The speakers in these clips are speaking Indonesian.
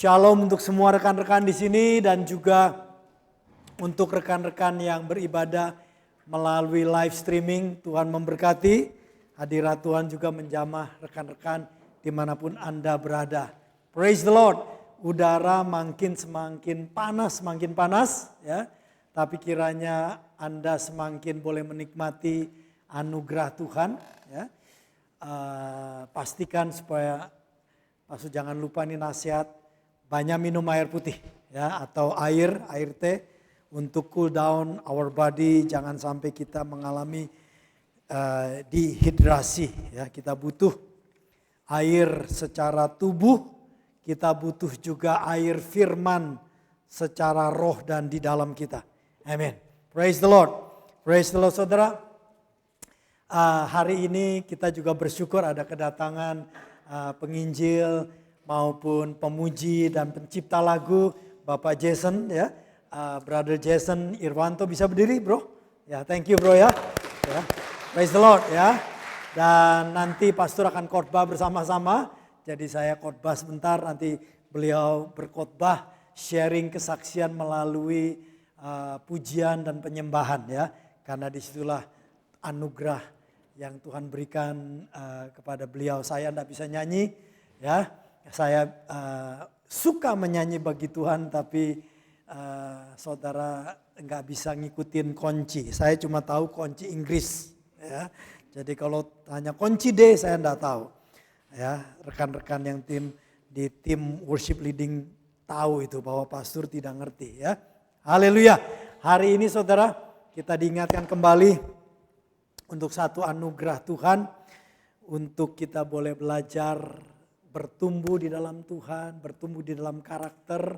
Shalom untuk semua rekan-rekan di sini dan juga untuk rekan-rekan yang beribadah melalui live streaming. Tuhan memberkati, hadirat Tuhan juga menjamah rekan-rekan dimanapun Anda berada. Praise the Lord. Udara semakin panas ya. Tapi kiranya Anda semakin boleh menikmati anugerah Tuhan ya. Pastikan supaya Pastor jangan lupa ini nasihat, banyak minum air putih ya atau air teh untuk cool down our body, jangan sampai kita mengalami dehidrasi ya. Kita butuh air secara tubuh, kita butuh juga air firman secara roh dan di dalam kita. Amin. Praise the Lord. Praise the Lord saudara. Hari ini kita juga bersyukur ada kedatangan penginjil maupun pemuji dan pencipta lagu Bapak Jason ya. Brother Jason Irwanto, bisa berdiri bro? Ya, thank you bro ya. Praise the Lord ya. Dan nanti pastor akan khotbah bersama-sama. Jadi saya khotbah sebentar, nanti beliau berkhotbah sharing kesaksian melalui pujian dan penyembahan ya. Karena disitulah anugerah yang Tuhan berikan kepada beliau. Saya tidak bisa nyanyi ya. Saya suka menyanyi bagi Tuhan, tapi saudara nggak bisa ngikutin kunci. Saya cuma tahu kunci Inggris ya. Jadi kalau tanya kunci D saya nggak tahu. Ya, rekan-rekan yang di tim worship leading tahu itu bahwa pastor tidak ngerti ya. Haleluya. Hari ini saudara kita diingatkan kembali untuk satu anugerah Tuhan, untuk kita boleh belajar bertumbuh di dalam Tuhan, bertumbuh di dalam karakter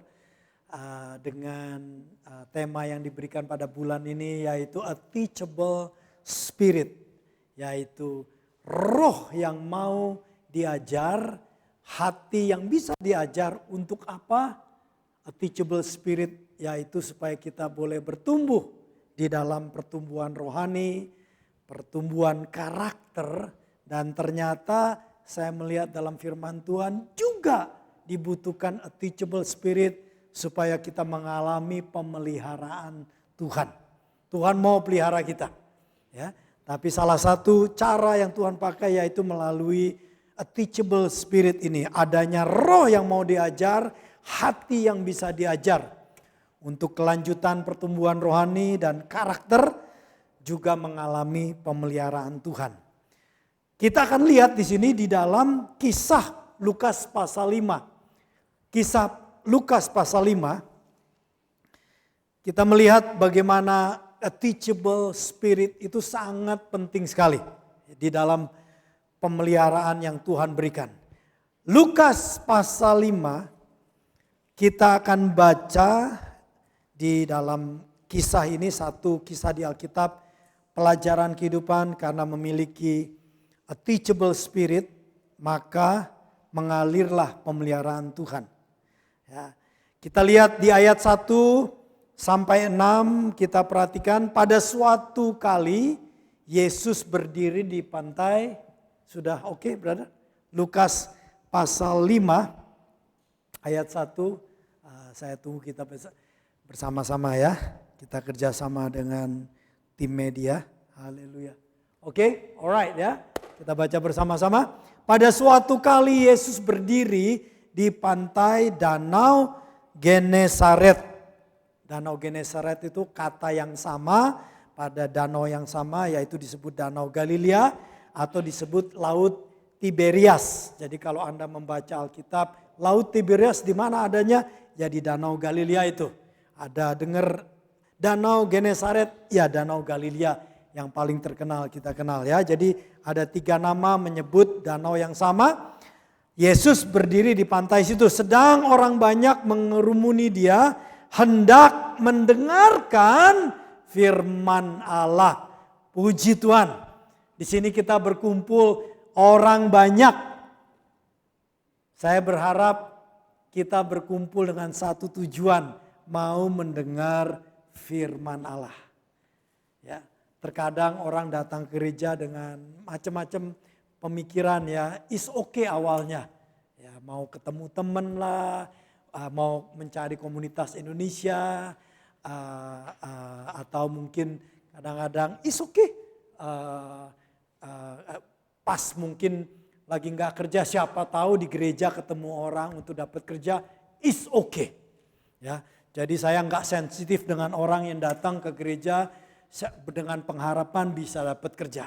dengan tema yang diberikan pada bulan ini yaitu a teachable spirit, yaitu roh yang mau diajar, hati yang bisa diajar. Untuk apa? A teachable spirit yaitu supaya kita boleh bertumbuh di dalam pertumbuhan rohani, pertumbuhan karakter, dan ternyata saya melihat dalam firman Tuhan juga dibutuhkan a teachable spirit supaya kita mengalami pemeliharaan Tuhan. Tuhan mau pelihara kita. Ya, tapi salah satu cara yang Tuhan pakai yaitu melalui a teachable spirit ini. Adanya roh yang mau diajar, hati yang bisa diajar. Untuk kelanjutan pertumbuhan rohani dan karakter juga mengalami pemeliharaan Tuhan. Kita akan lihat di sini di dalam kisah Lukas pasal 5. Kisah Lukas pasal 5. Kita melihat bagaimana a teachable spirit itu sangat penting sekali di dalam pemeliharaan yang Tuhan berikan. Lukas pasal 5 kita akan baca di dalam kisah ini, satu kisah di Alkitab, pelajaran kehidupan. Karena memiliki a teachable spirit, maka mengalirlah pemeliharaan Tuhan. Ya. Kita lihat di ayat 1 sampai 6, kita perhatikan pada suatu kali Yesus berdiri di pantai. Sudah oke, brother? Lukas pasal 5 ayat 1. Saya tunggu kita bersama-sama ya. Kita kerjasama dengan tim media. Haleluya. Oke, alright ya. Kita baca bersama-sama. Pada suatu kali Yesus berdiri di pantai Danau Genesaret. Danau Genesaret itu kata yang sama pada danau yang sama, yaitu disebut Danau Galilea atau disebut Laut Tiberias. Jadi kalau Anda membaca Alkitab, Laut Tiberias di mana adanya? Ya di Danau Galilea itu. Ada dengar Danau Genesaret, ya Danau Galilea yang paling terkenal kita kenal ya. Jadi ada 3 nama menyebut danau yang sama. Yesus berdiri di pantai situ, sedang orang banyak mengerumuni dia hendak mendengarkan firman Allah. Puji Tuhan. Di sini kita berkumpul orang banyak. Saya berharap kita berkumpul dengan satu tujuan, mau mendengar firman Allah. Ya. Terkadang orang datang ke gereja dengan macam-macam pemikiran ya, is okay awalnya. Ya, mau ketemu teman lah, mau mencari komunitas Indonesia, atau mungkin kadang-kadang is okay. Pas mungkin lagi nggak kerja, siapa tahu di gereja ketemu orang untuk dapat kerja, is okay. Ya, jadi saya nggak sensitif dengan orang yang datang ke gereja dengan pengharapan bisa dapat kerja.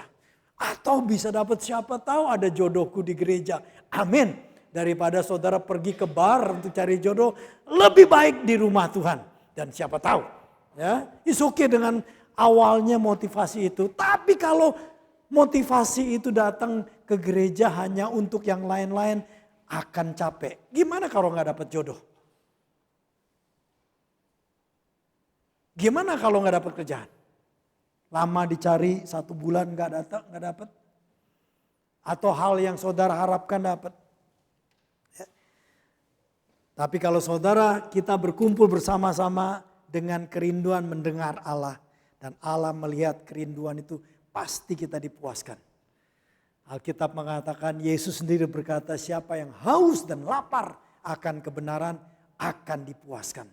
Atau bisa dapat siapa tahu ada jodohku di gereja. Amin. Daripada saudara pergi ke bar untuk cari jodoh, lebih baik di rumah Tuhan. Dan siapa tahu. Ya, is okay dengan awalnya motivasi itu. Tapi kalau motivasi itu datang ke gereja hanya untuk yang lain-lain, akan capek. Gimana kalau nggak dapat jodoh? Gimana kalau nggak dapat kerjaan? Lama dicari 1 bulan nggak dapat. Atau hal yang saudara harapkan dapat. Ya. Tapi kalau saudara kita berkumpul bersama-sama dengan kerinduan mendengar Allah. Dan Allah melihat kerinduan itu pasti kita dipuaskan. Alkitab mengatakan Yesus sendiri berkata siapa yang haus dan lapar akan kebenaran akan dipuaskan.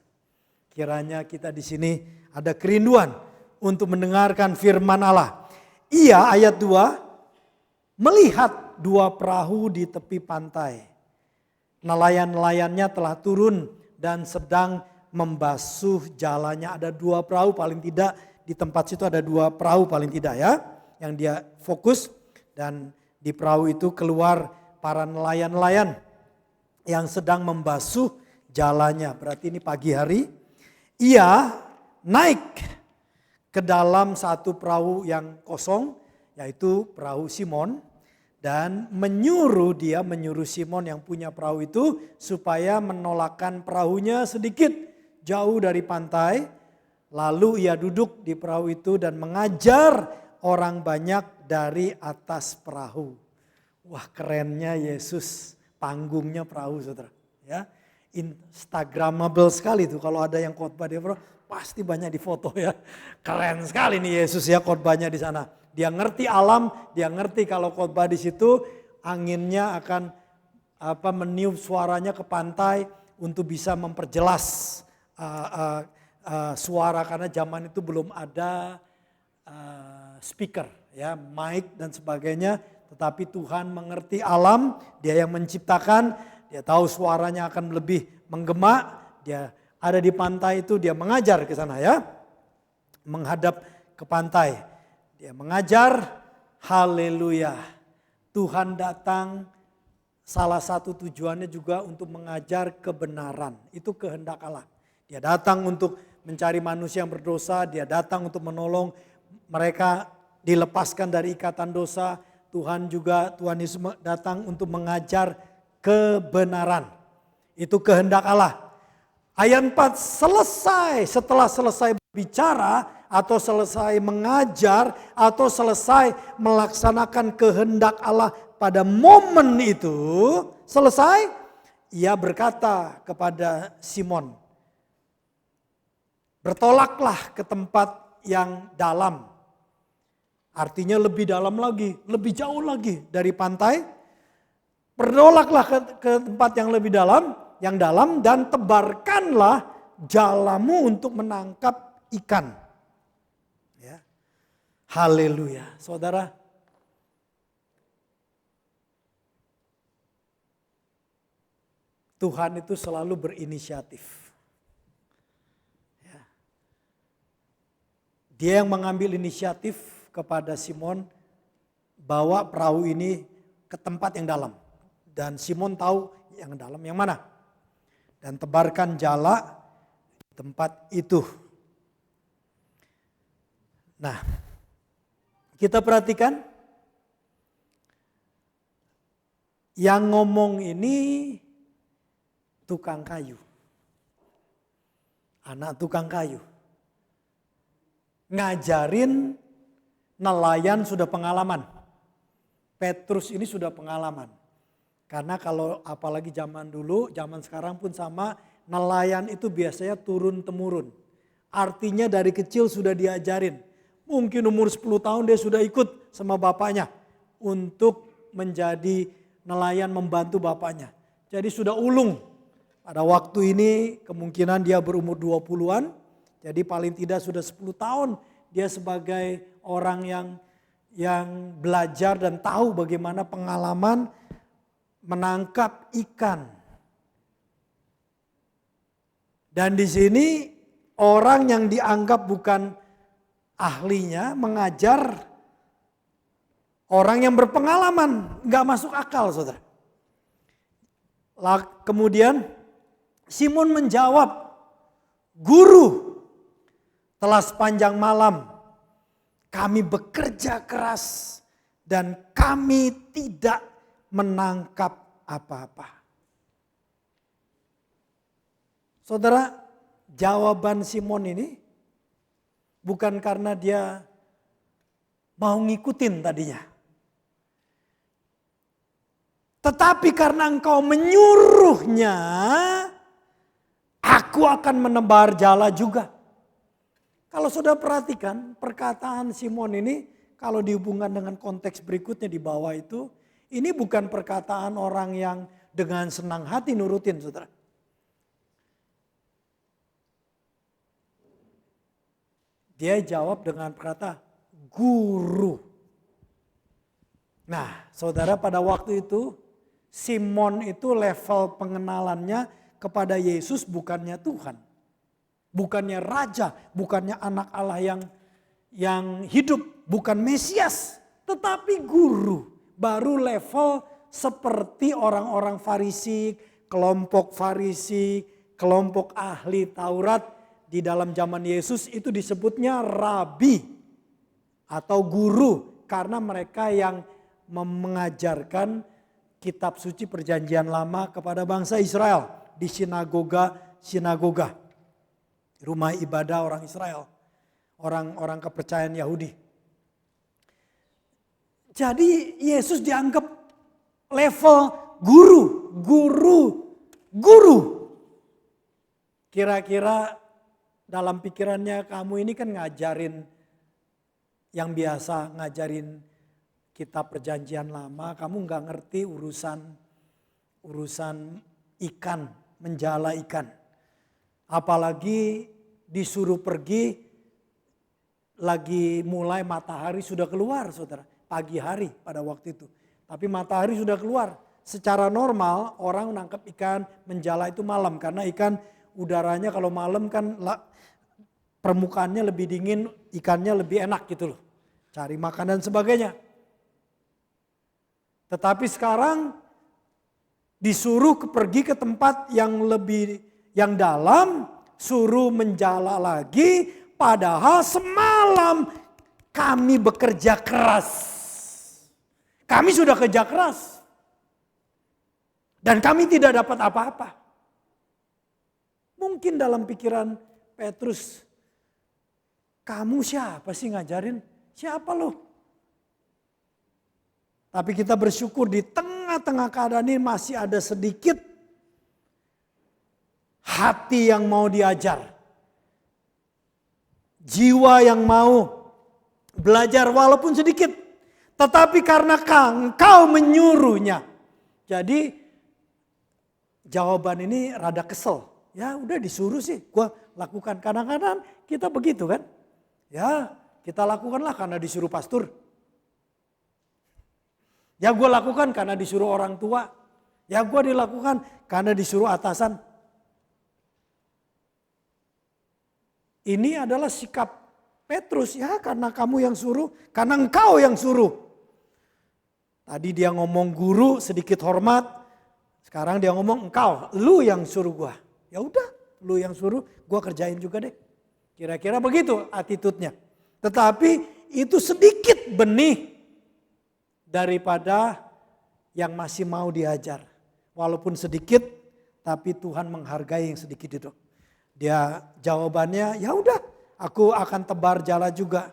Kiranya kita di sini ada kerinduan untuk mendengarkan firman Allah. Ia ayat 2 melihat 2 perahu di tepi pantai. Nelayan-nelayannya telah turun dan sedang membasuh jalannya. Ada 2 perahu paling tidak di tempat situ ada 2 perahu paling tidak ya. Yang dia fokus dan di perahu itu keluar para nelayan-nelayan yang sedang membasuh jalannya. Berarti ini pagi hari. Ia naik ke dalam satu perahu yang kosong, yaitu perahu Simon. Dan menyuruh Simon yang punya perahu itu supaya menolakkan perahunya sedikit jauh dari pantai. Lalu ia duduk di perahu itu dan mengajar orang banyak dari atas perahu. Wah, kerennya Yesus, panggungnya perahu saudara. Ya, instagramable sekali tuh kalau ada yang khotbah di perahu, pasti banyak difoto ya. Keren sekali nih Yesus ya khotbahnya di sana. Dia ngerti alam, dia ngerti kalau khotbah di situ anginnya akan meniup suaranya ke pantai untuk bisa memperjelas suara karena zaman itu belum ada speaker ya, mic dan sebagainya, tetapi Tuhan mengerti alam, dia yang menciptakan, dia tahu suaranya akan lebih menggema, dia ada di pantai itu dia mengajar ke sana ya, menghadap ke pantai, dia mengajar, haleluya, Tuhan datang, salah satu tujuannya juga untuk mengajar kebenaran, itu kehendak Allah, dia datang untuk mencari manusia yang berdosa, dia datang untuk menolong mereka dilepaskan dari ikatan dosa. Tuhan Yesus datang untuk mengajar kebenaran. Itu kehendak Allah. Ayat 4 setelah selesai bicara atau selesai mengajar atau selesai melaksanakan kehendak Allah pada momen itu selesai, ia berkata kepada Simon, bertolaklah ke tempat yang dalam. Artinya lebih dalam lagi, lebih jauh lagi dari pantai. Bertolaklah ke tempat yang lebih dalam, dan tebarkanlah jalamu untuk menangkap ikan. Ya. Haleluya. Saudara, Tuhan itu selalu berinisiatif. Dia yang mengambil inisiatif kepada Simon bawa perahu ini ke tempat yang dalam. Dan Simon tahu yang dalam yang mana. Dan tebarkan jala di tempat itu. Nah, kita perhatikan yang ngomong ini tukang kayu. Anak tukang kayu. Ngajarin nelayan sudah pengalaman. Petrus ini sudah pengalaman. Karena kalau apalagi zaman dulu, zaman sekarang pun sama, nelayan itu biasanya turun-temurun. Artinya dari kecil sudah diajarin. Mungkin umur 10 tahun dia sudah ikut sama bapaknya untuk menjadi nelayan membantu bapaknya. Jadi sudah ulung. Pada waktu ini kemungkinan dia berumur 20-an. Jadi paling tidak sudah 10 tahun dia sebagai orang yang belajar dan tahu bagaimana pengalaman menangkap ikan. Dan di sini orang yang dianggap bukan ahlinya mengajar orang yang berpengalaman, nggak masuk akal, saudara. Kemudian Simon menjawab, "Guru, telah sepanjang malam kami bekerja keras dan kami tidak menangkap apa-apa." Saudara, jawaban Simon ini bukan karena dia mau ngikutin tadinya. Tetapi karena engkau menyuruhnya, aku akan menebar jala juga. Kalau saudara perhatikan perkataan Simon ini, kalau dihubungkan dengan konteks berikutnya di bawah itu, ini bukan perkataan orang yang dengan senang hati nurutin, saudara. Dia jawab dengan perkata, "Guru." Nah, saudara, pada waktu itu Simon itu level pengenalannya kepada Yesus bukannya Tuhan. Bukannya Raja, bukannya anak Allah yang hidup, bukan Mesias. Tetapi guru, baru level seperti orang-orang Farisi, kelompok Farisi, kelompok ahli Taurat. Di dalam zaman Yesus itu disebutnya rabi atau guru. Karena mereka yang mengajarkan kitab suci perjanjian lama kepada bangsa Israel di sinagoga, rumah ibadah orang Israel, orang kepercayaan Yahudi. Jadi Yesus dianggap level guru. Kira-kira dalam pikirannya, kamu ini kan ngajarin yang biasa, ngajarin kitab perjanjian lama, kamu nggak ngerti urusan ikan, menjala ikan. Apalagi disuruh pergi, lagi mulai matahari sudah keluar, saudara. Pagi hari pada waktu itu. Tapi matahari sudah keluar. Secara normal orang menangkap ikan, menjala itu malam. Karena ikan udaranya kalau malam kan permukaannya lebih dingin, ikannya lebih enak gitu loh. Cari makan dan sebagainya. Tetapi sekarang disuruh pergi ke tempat yang dalam, suruh menjala lagi, padahal semalam kami bekerja keras. Kami sudah kerja keras. Dan kami tidak dapat apa-apa. Mungkin dalam pikiran Petrus, kamu siapa sih ngajarin? Siapa lo? Tapi kita bersyukur di tengah-tengah keadaan ini masih ada sedikit hati yang mau diajar. Jiwa yang mau belajar walaupun sedikit. Tetapi karena engkau menyuruhnya. Jadi jawaban ini rada kesel. Ya udah disuruh sih, gue lakukan. Kadang-kadang kita begitu kan. Ya kita lakukanlah karena disuruh pastor. Ya gue lakukan karena disuruh orang tua. Ya gue dilakukan karena disuruh atasan. Ini adalah sikap Petrus, ya karena kamu yang suruh, karena engkau yang suruh. Tadi dia ngomong guru sedikit hormat, sekarang dia ngomong engkau, lu yang suruh gue. Ya udah, lu yang suruh, gue kerjain juga deh. Kira-kira begitu attitude-nya. Tetapi itu sedikit benih daripada yang masih mau diajar. Walaupun sedikit, tapi Tuhan menghargai yang sedikit itu. Dia jawabannya, ya udah, aku akan tebar jala juga.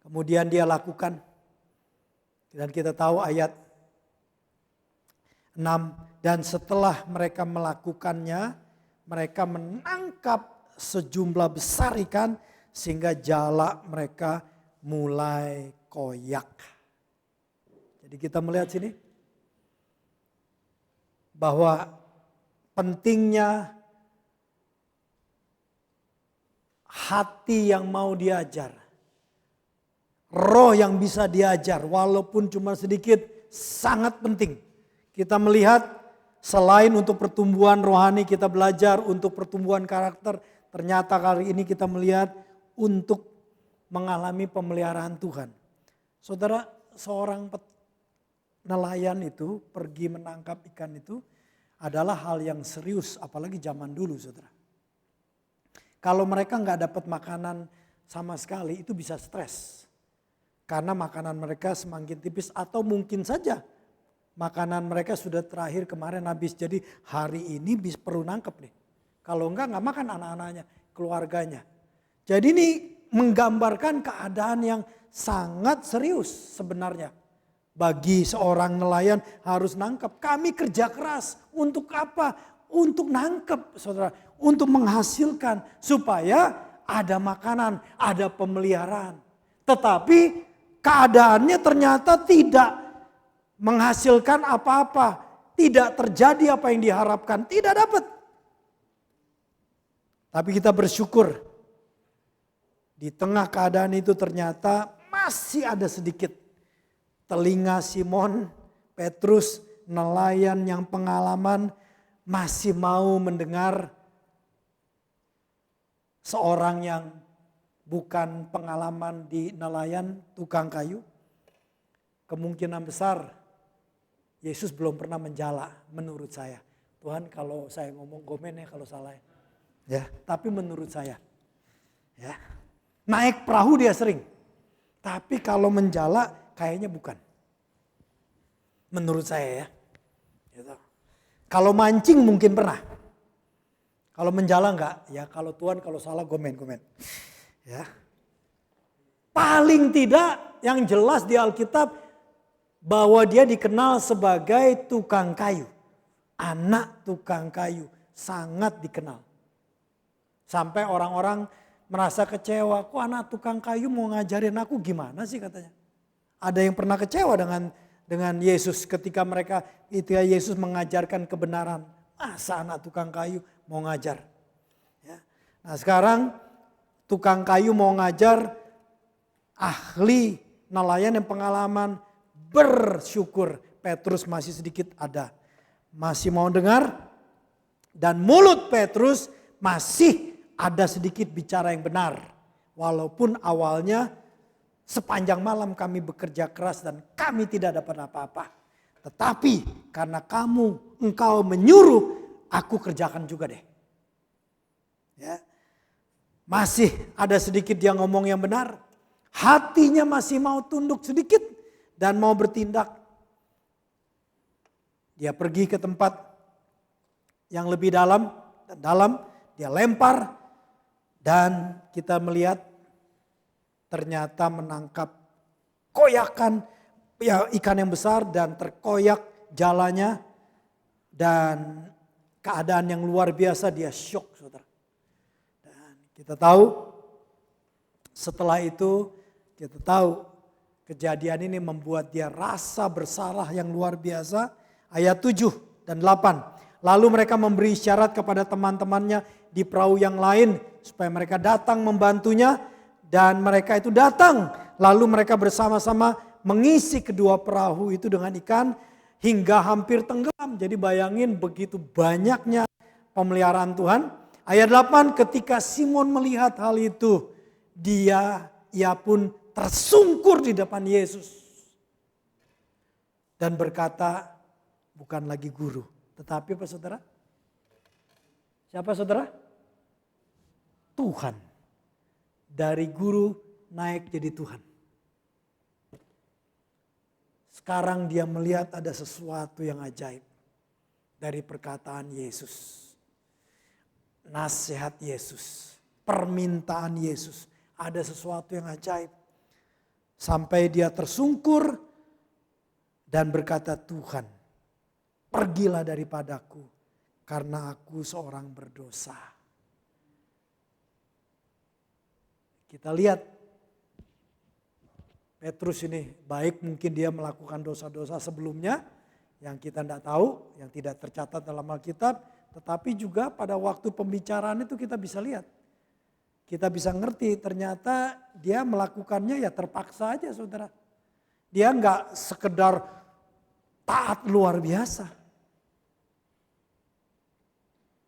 Kemudian dia lakukan. Dan kita tahu ayat 6, dan setelah mereka melakukannya, mereka menangkap sejumlah besar ikan sehingga jala mereka mulai koyak. Jadi kita melihat sini bahwa pentingnya hati yang mau diajar. Roh yang bisa diajar walaupun cuma sedikit sangat penting. Kita melihat selain untuk pertumbuhan rohani kita belajar untuk pertumbuhan karakter. Ternyata kali ini kita melihat untuk mengalami pemeliharaan Tuhan. Saudara, seorang nelayan itu pergi menangkap ikan itu adalah hal yang serius, apalagi zaman dulu, saudara. Kalau mereka nggak dapat makanan sama sekali, itu bisa stres. Karena makanan mereka semakin tipis atau mungkin saja makanan mereka sudah terakhir kemarin habis. Jadi hari ini perlu nangkep nih. Kalau nggak makan anak-anaknya, keluarganya. Jadi ini menggambarkan keadaan yang sangat serius sebenarnya. Bagi seorang nelayan harus nangkep. Kami kerja keras untuk apa? Untuk nangkep, saudara. Untuk menghasilkan supaya ada makanan, ada pemeliharaan. Tetapi keadaannya ternyata tidak menghasilkan apa-apa. Tidak terjadi apa yang diharapkan. Tidak dapat. Tapi kita bersyukur. Di tengah keadaan itu ternyata masih ada sedikit telinga Simon Petrus, nelayan yang pengalaman, masih mau mendengar seorang yang bukan pengalaman di nelayan, tukang kayu. Kemungkinan besar Yesus belum pernah menjala menurut saya. Tuhan, kalau saya ngomong komen ya kalau salah ya. Tapi menurut saya ya, naik perahu dia sering. Tapi kalau menjala kayaknya bukan. Menurut saya ya. Gitu. Kalau mancing mungkin pernah. Kalau menjala enggak. Ya kalau Tuhan kalau salah komen. Ya. Paling tidak yang jelas di Alkitab bahwa dia dikenal sebagai tukang kayu. Anak tukang kayu. Sangat dikenal. Sampai orang-orang merasa kecewa. Kok anak tukang kayu mau ngajarin aku gimana sih katanya. Ada yang pernah kecewa dengan Yesus ketika Yesus mengajarkan kebenaran. Masa anak tukang kayu mau ngajar. Ya. Nah sekarang tukang kayu mau ngajar, ahli nelayan yang pengalaman, bersyukur Petrus masih sedikit ada. Masih mau dengar dan mulut Petrus masih ada sedikit bicara yang benar. Walaupun awalnya sepanjang malam kami bekerja keras dan kami tidak dapat apa-apa. Tetapi karena engkau menyuruh, aku kerjakan juga deh. Ya. Masih ada sedikit dia ngomong yang benar. Hatinya masih mau tunduk sedikit dan mau bertindak. Dia pergi ke tempat yang lebih dalam. Dia lempar dan kita melihat ternyata menangkap koyakan ya, ikan yang besar dan terkoyak jalannya. Dan keadaan yang luar biasa dia syok saudara. Dan kita tahu setelah itu kita tahu kejadian ini membuat dia rasa bersalah yang luar biasa. Ayat 7 dan 8. Lalu mereka memberi isyarat kepada teman-temannya di perahu yang lain supaya mereka datang membantunya. Dan mereka itu datang, lalu mereka bersama-sama mengisi kedua perahu itu dengan ikan hingga hampir tenggelam. Jadi bayangin begitu banyaknya pemeliharaan Tuhan. Ayat 8, ketika Simon melihat hal itu, ia pun tersungkur di depan Yesus. Dan berkata, bukan lagi guru, tetapi apa saudara? Siapa saudara? Tuhan. Dari guru naik jadi Tuhan. Sekarang dia melihat ada sesuatu yang ajaib. Dari perkataan Yesus. Nasihat Yesus. Permintaan Yesus. Ada sesuatu yang ajaib. Sampai dia tersungkur. Dan berkata, Tuhan, pergilah daripadaku. Karena aku seorang berdosa. Kita lihat Petrus ini baik mungkin dia melakukan dosa-dosa sebelumnya yang kita tidak tahu, yang tidak tercatat dalam Alkitab. Tetapi juga pada waktu pembicaraan itu kita bisa lihat. Kita bisa ngerti ternyata dia melakukannya ya terpaksa aja saudara. Dia nggak sekedar taat luar biasa.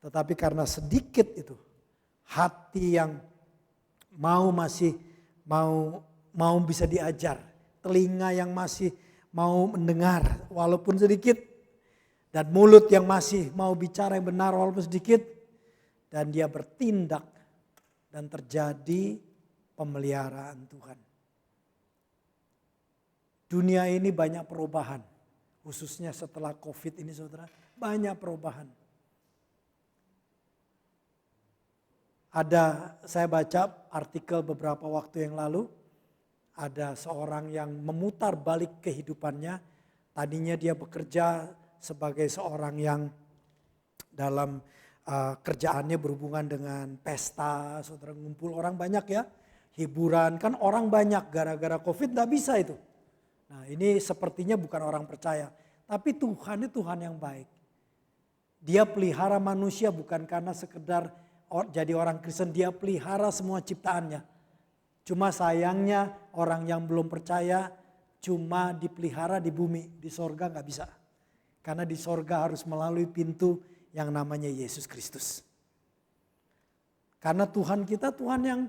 Tetapi karena sedikit itu hati yang masih mau bisa diajar. Telinga yang masih mau mendengar walaupun sedikit. Dan mulut yang masih mau bicara yang benar walaupun sedikit. Dan dia bertindak. Dan terjadi pemeliharaan Tuhan. Dunia ini banyak perubahan. Khususnya setelah COVID ini saudara. Banyak perubahan. Saya baca artikel beberapa waktu yang lalu. Ada seorang yang memutar balik kehidupannya. Tadinya dia bekerja sebagai seorang yang dalam kerjaannya berhubungan dengan pesta, saudara, ngumpul orang banyak ya, hiburan, kan orang banyak gara-gara COVID gak bisa itu. Nah ini sepertinya bukan orang percaya, tapi Tuhan itu Tuhan yang baik. Dia pelihara manusia bukan karena sekedar jadi orang Kristen, dia pelihara semua ciptaannya. Cuma sayangnya orang yang belum percaya cuma dipelihara di bumi, di sorga gak bisa. Karena di sorga harus melalui pintu yang namanya Yesus Kristus. Karena Tuhan kita Tuhan yang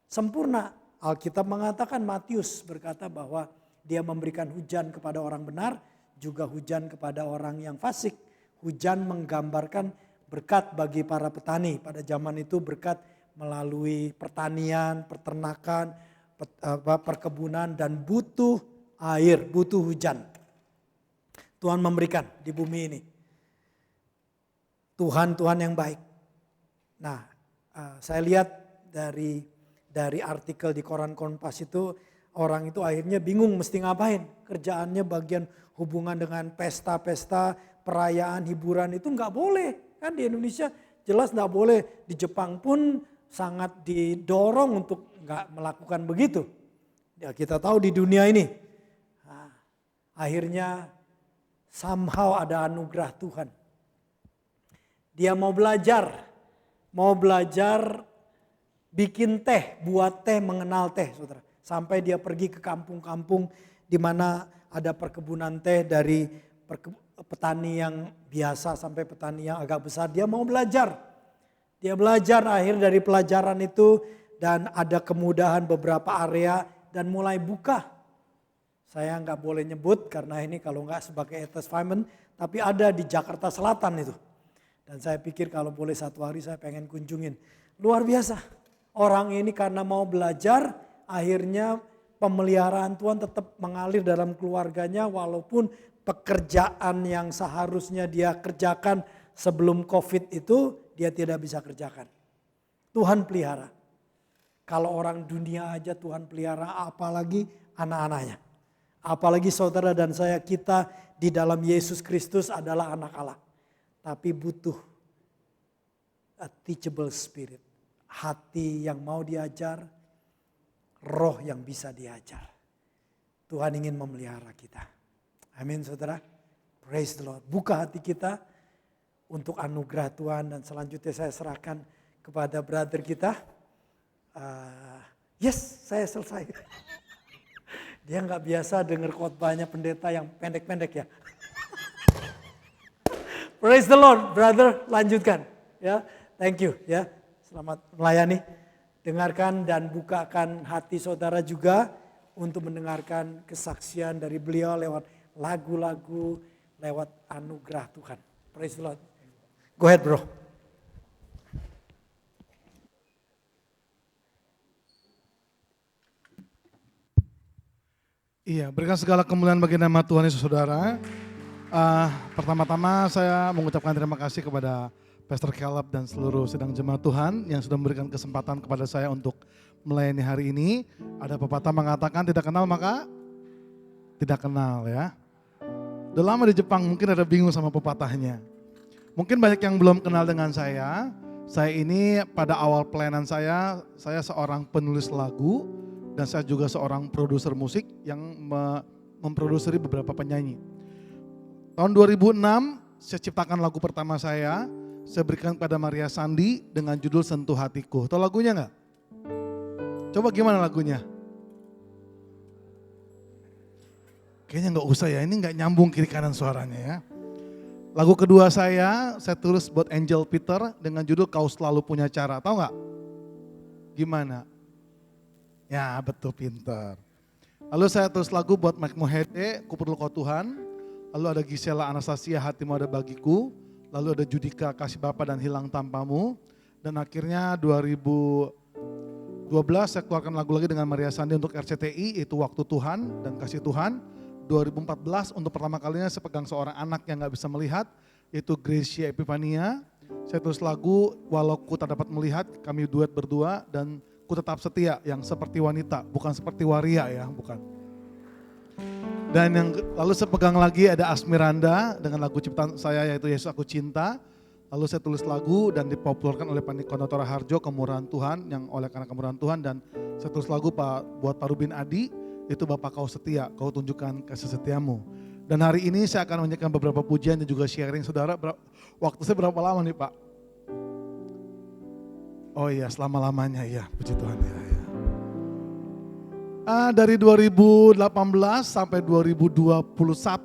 sempurna. Alkitab mengatakan, Matius berkata bahwa dia memberikan hujan kepada orang benar, juga hujan kepada orang yang fasik. Hujan menggambarkan berkat bagi para petani. Pada zaman itu berkat melalui pertanian, peternakan, perkebunan dan butuh air, butuh hujan. Tuhan memberikan di bumi ini. Tuhan yang baik. Nah, saya lihat dari artikel di koran Kompas itu, orang itu akhirnya bingung mesti ngapain. Kerjaannya bagian hubungan dengan pesta-pesta, perayaan, hiburan itu nggak boleh. Kan di Indonesia jelas nggak boleh. Di Jepang pun sangat didorong untuk nggak melakukan begitu. Ya, kita tahu di dunia ini. Nah, akhirnya somehow ada anugerah Tuhan. Dia mau belajar bikin teh, buat teh, mengenal teh, saudara. Sampai dia pergi ke kampung-kampung di mana ada perkebunan teh dari petani yang biasa sampai petani yang agak besar. Dia mau belajar. Dia belajar akhir dari pelajaran itu dan ada kemudahan beberapa area dan mulai buka. Saya nggak boleh nyebut karena ini kalau nggak sebagai advertisement, tapi ada di Jakarta Selatan itu. Dan saya pikir kalau boleh satu hari saya pengen kunjungin. Luar biasa. Orang ini karena mau belajar akhirnya pemeliharaan Tuhan tetap mengalir dalam keluarganya walaupun pekerjaan yang seharusnya dia kerjakan sebelum COVID itu dia tidak bisa kerjakan. Tuhan pelihara. Kalau orang dunia aja Tuhan pelihara, apalagi anak-anaknya. Apalagi saudara dan saya, kita di dalam Yesus Kristus adalah anak Allah. Tapi butuh a teachable spirit. Hati yang mau diajar, roh yang bisa diajar. Tuhan ingin memelihara kita. Amin saudara. Praise the Lord. Buka hati kita untuk anugerah Tuhan. Dan selanjutnya saya serahkan kepada brother kita. Yes, saya selesai. Dia nggak biasa dengar khotbahnya pendeta yang pendek-pendek ya. Praise the Lord, brother. Lanjutkan, ya. Thank you, ya. Selamat melayani. Dengarkan dan bukakan hati saudara juga untuk mendengarkan kesaksian dari beliau lewat lagu-lagu, lewat anugerah Tuhan. Praise the Lord. Go ahead, bro. Iya, berikan segala kemuliaan bagi nama Tuhan Yesus saudara. Pertama-tama saya mengucapkan terima kasih kepada Pastor Caleb dan seluruh sidang jemaat Tuhan yang sudah memberikan kesempatan kepada saya untuk melayani hari ini. Ada pepatah mengatakan tidak kenal maka tidak kenal ya. Udah lama di Jepang mungkin ada bingung sama pepatahnya. Mungkin banyak yang belum kenal dengan saya. Saya ini pada awal pelayanan saya seorang penulis lagu dan saya juga seorang produser musik yang memproduksi beberapa penyanyi. Tahun 2006 saya ciptakan lagu pertama saya saya berikan kepada Maria Sandi dengan judul Sentuh Hatiku. Tahu lagunya nggak? Coba gimana lagunya? Kayaknya nggak usah ya, ini nggak nyambung kiri kanan suaranya ya. Lagu kedua saya tulis buat Angel Peter dengan judul Kau Selalu Punya Cara. Tahu nggak? Gimana? Ya betul, pintar. Lalu saya tulis lagu buat Mike Mohede, Ku Perlu Kau Tuhan. Lalu ada Gisela Anastasia, Hatimu Ada Bagiku. Lalu ada Judika, Kasih Bapa dan Hilang Tanpamu. Dan akhirnya 2012 saya keluarkan lagu lagi dengan Maria Sandi untuk RCTI, itu Waktu Tuhan dan Kasih Tuhan. 2014 untuk pertama kalinya saya pegang seorang anak yang gak bisa melihat, yaitu Gracia Epifania. Saya tulis lagu Walau Ku Tak Dapat Melihat, kami duet berdua, dan Ku Tetap Setia yang seperti wanita, bukan seperti waria ya, bukan. Dan yang lalu saya pegang lagi ada Asmiranda dengan lagu ciptaan saya yaitu Yesus Aku Cinta. Lalu saya tulis lagu dan dipopulerkan oleh Pak Nikonotora Harjo, Kemurahan Tuhan, yang oleh karena kemurahan Tuhan. Dan saya tulis lagu buat Pak Rubin Adi, itu Bapak Kau Setia, Kau Tunjukkan Kasih Setiamu. Dan hari ini saya akan menyanyikan beberapa pujian dan juga sharing. Saudara, waktu saya berapa lama nih Pak? Oh iya, selama-lamanya ya, puji Tuhan ya. Dari 2018 sampai 2021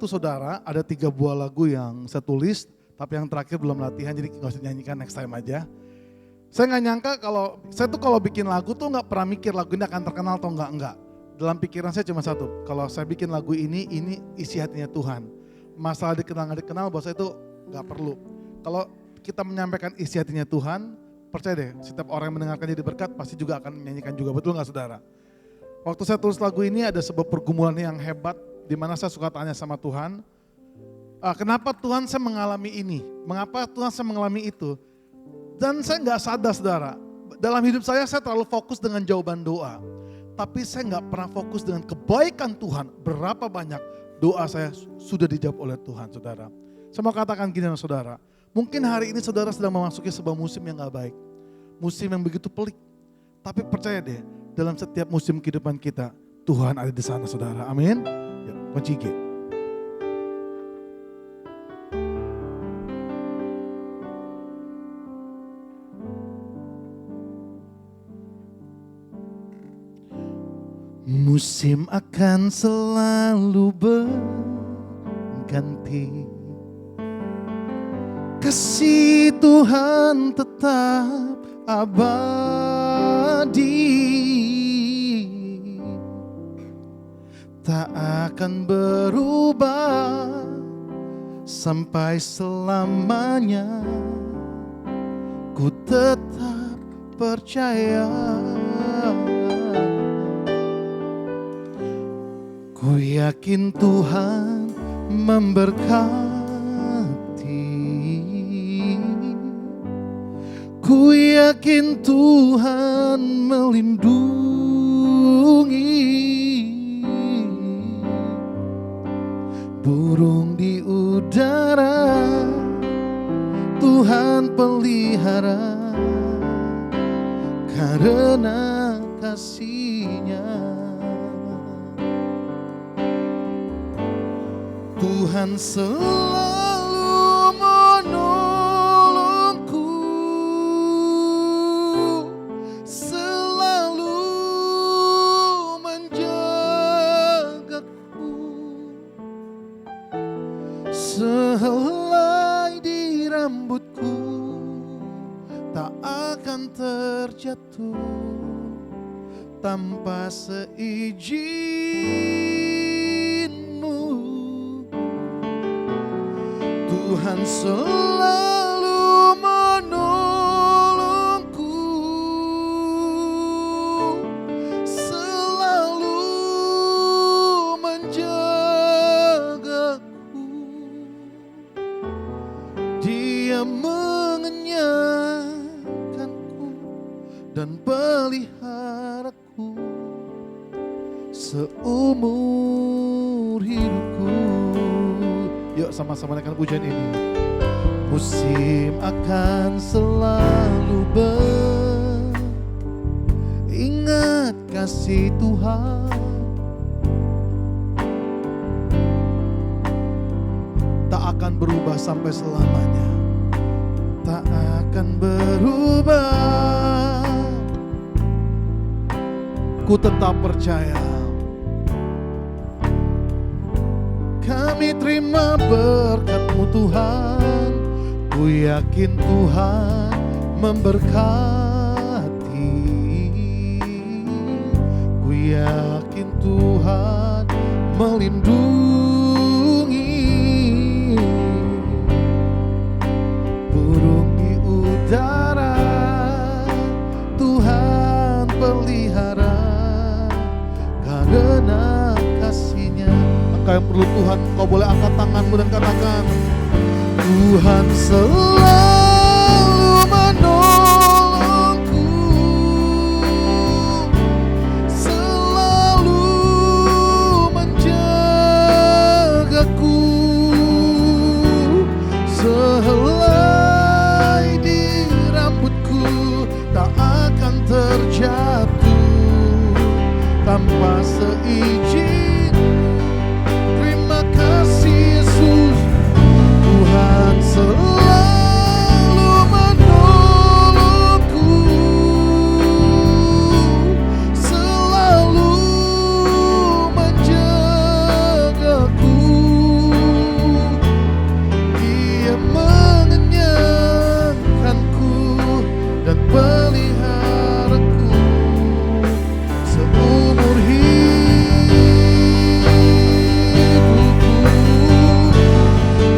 saudara, ada 3 buah lagu yang saya tulis, tapi yang terakhir belum latihan, jadi gak usah nyanyikan, next time aja. Saya gak nyangka kalau bikin lagu tuh gak pernah mikir lagu ini akan terkenal atau enggak. Dalam pikiran saya cuma satu, kalau saya bikin lagu ini isi hatinya Tuhan. Masalah dikenal gak dikenal, buat saya itu gak perlu. Kalau kita menyampaikan isi hatinya Tuhan, percaya deh, setiap orang yang mendengarkan jadi berkat pasti juga akan menyanyikan juga, betul gak saudara? Waktu saya tulis lagu ini ada sebuah pergumulan yang hebat, di mana saya suka tanya sama Tuhan, kenapa Tuhan saya mengalami ini? Mengapa Tuhan saya mengalami itu? Dan saya gak sadar saudara, dalam hidup saya terlalu fokus dengan jawaban doa. Tapi saya gak pernah fokus dengan kebaikan Tuhan, berapa banyak doa saya sudah dijawab oleh Tuhan saudara. Saya mau katakan gini saudara, mungkin hari ini saudara sedang memasuki sebuah musim yang gak baik. Musim yang begitu pelik, tapi percaya deh, dalam setiap musim kehidupan kita, Tuhan ada di sana saudara, amin. Ya, kunci G. Musim akan selalu berganti, kasih Tuhan tetap abadi, tak akan berubah sampai selamanya. Ku tetap percaya, ku yakin Tuhan memberkati, ku yakin Tuhan melindungi, burung di udara Tuhan pelihara, karena kasih-Nya. Tuhan selalu menolongku, selalu menjagaku, sehelai di rambutku tak akan terjatuh tanpa seizin-Mu. Tuhan selalu menolongku, selalu menjagaku. Dia mengenyangkanku dan peliharaku seumur hidupku. Yuk sama-sama naikkan pujian ini. Musim akan selalu beringat kasih Tuhan, tak akan berubah sampai selamanya. tak akan berubah. Ku tetap percaya. Kami terima berkat-Mu Tuhan. Ku yakin Tuhan memberkati. Ku yakin Tuhan melindungi. Burung di udara Tuhan pelihara. Karena kasih-Nya, engkau yang perlu Tuhan, kau boleh angkat tanganmu dan katakan, Tuhan selalu menolongku, selalu menjagaku, sehelai di rambutku tak akan terjatuh tanpa seizin. Terima kasih Yesus. Tuhan selalu menolongku, selalu menjagaku. Dia mengenyangkanku dan peliharaku seumur hidupku.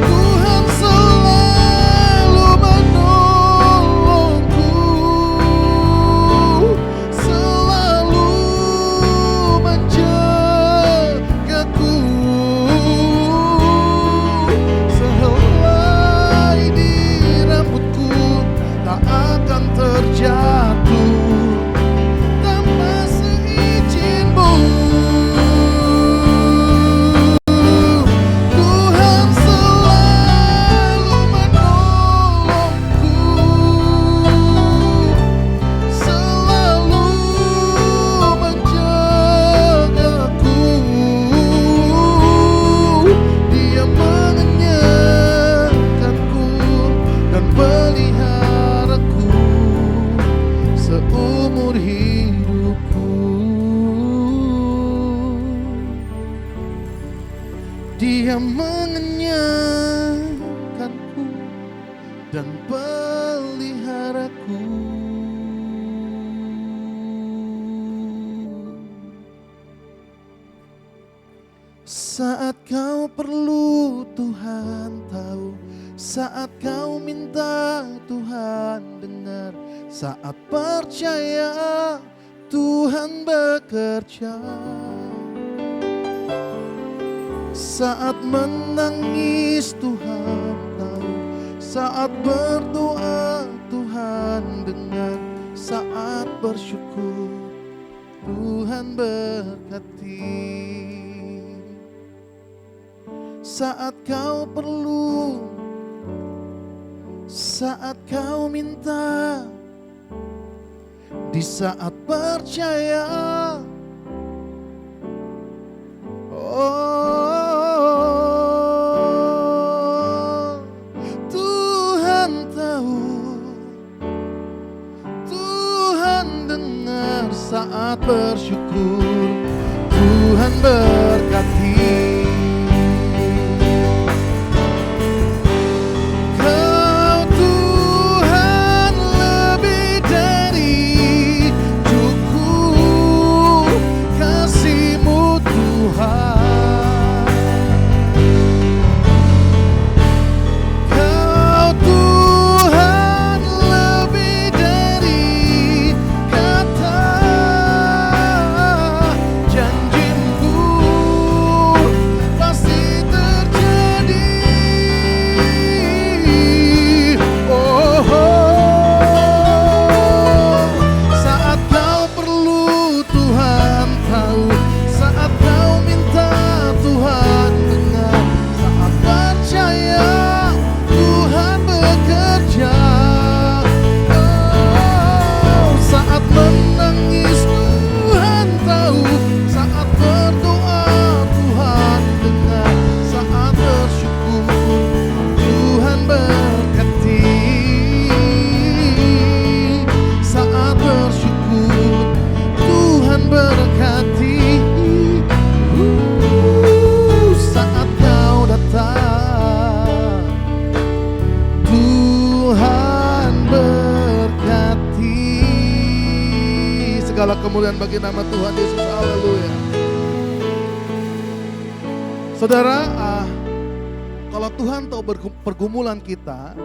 Tuhan selalu menolongku, selalu menjagaku, sehelai di rambutku tak akan terjatuh tanpa seizin-Mu. Tuhan selalu menolongku, selalu menjagaku. Dia mengenyangkanku dan peliharaku seumur hidupku. Dia mengenyangkanku dan peliharaku. Saat kau perlu Tuhan tahu, saat kau minta Tuhan dengar, saat percaya Tuhan bekerja. Saat menangis Tuhan tahu, saat berdoa Tuhan dengar, saat bersyukur Tuhan berkati. Saat kau perlu, saat kau minta, di saat percaya, oh, Tuhan tahu, Tuhan dengar saat bersyukur, Tuhan berkati. Janjimu segala kemuliaan bagi nama Tuhan Yesus. Haleluya. Saudara, kalau Tuhan tahu pergumulan kita,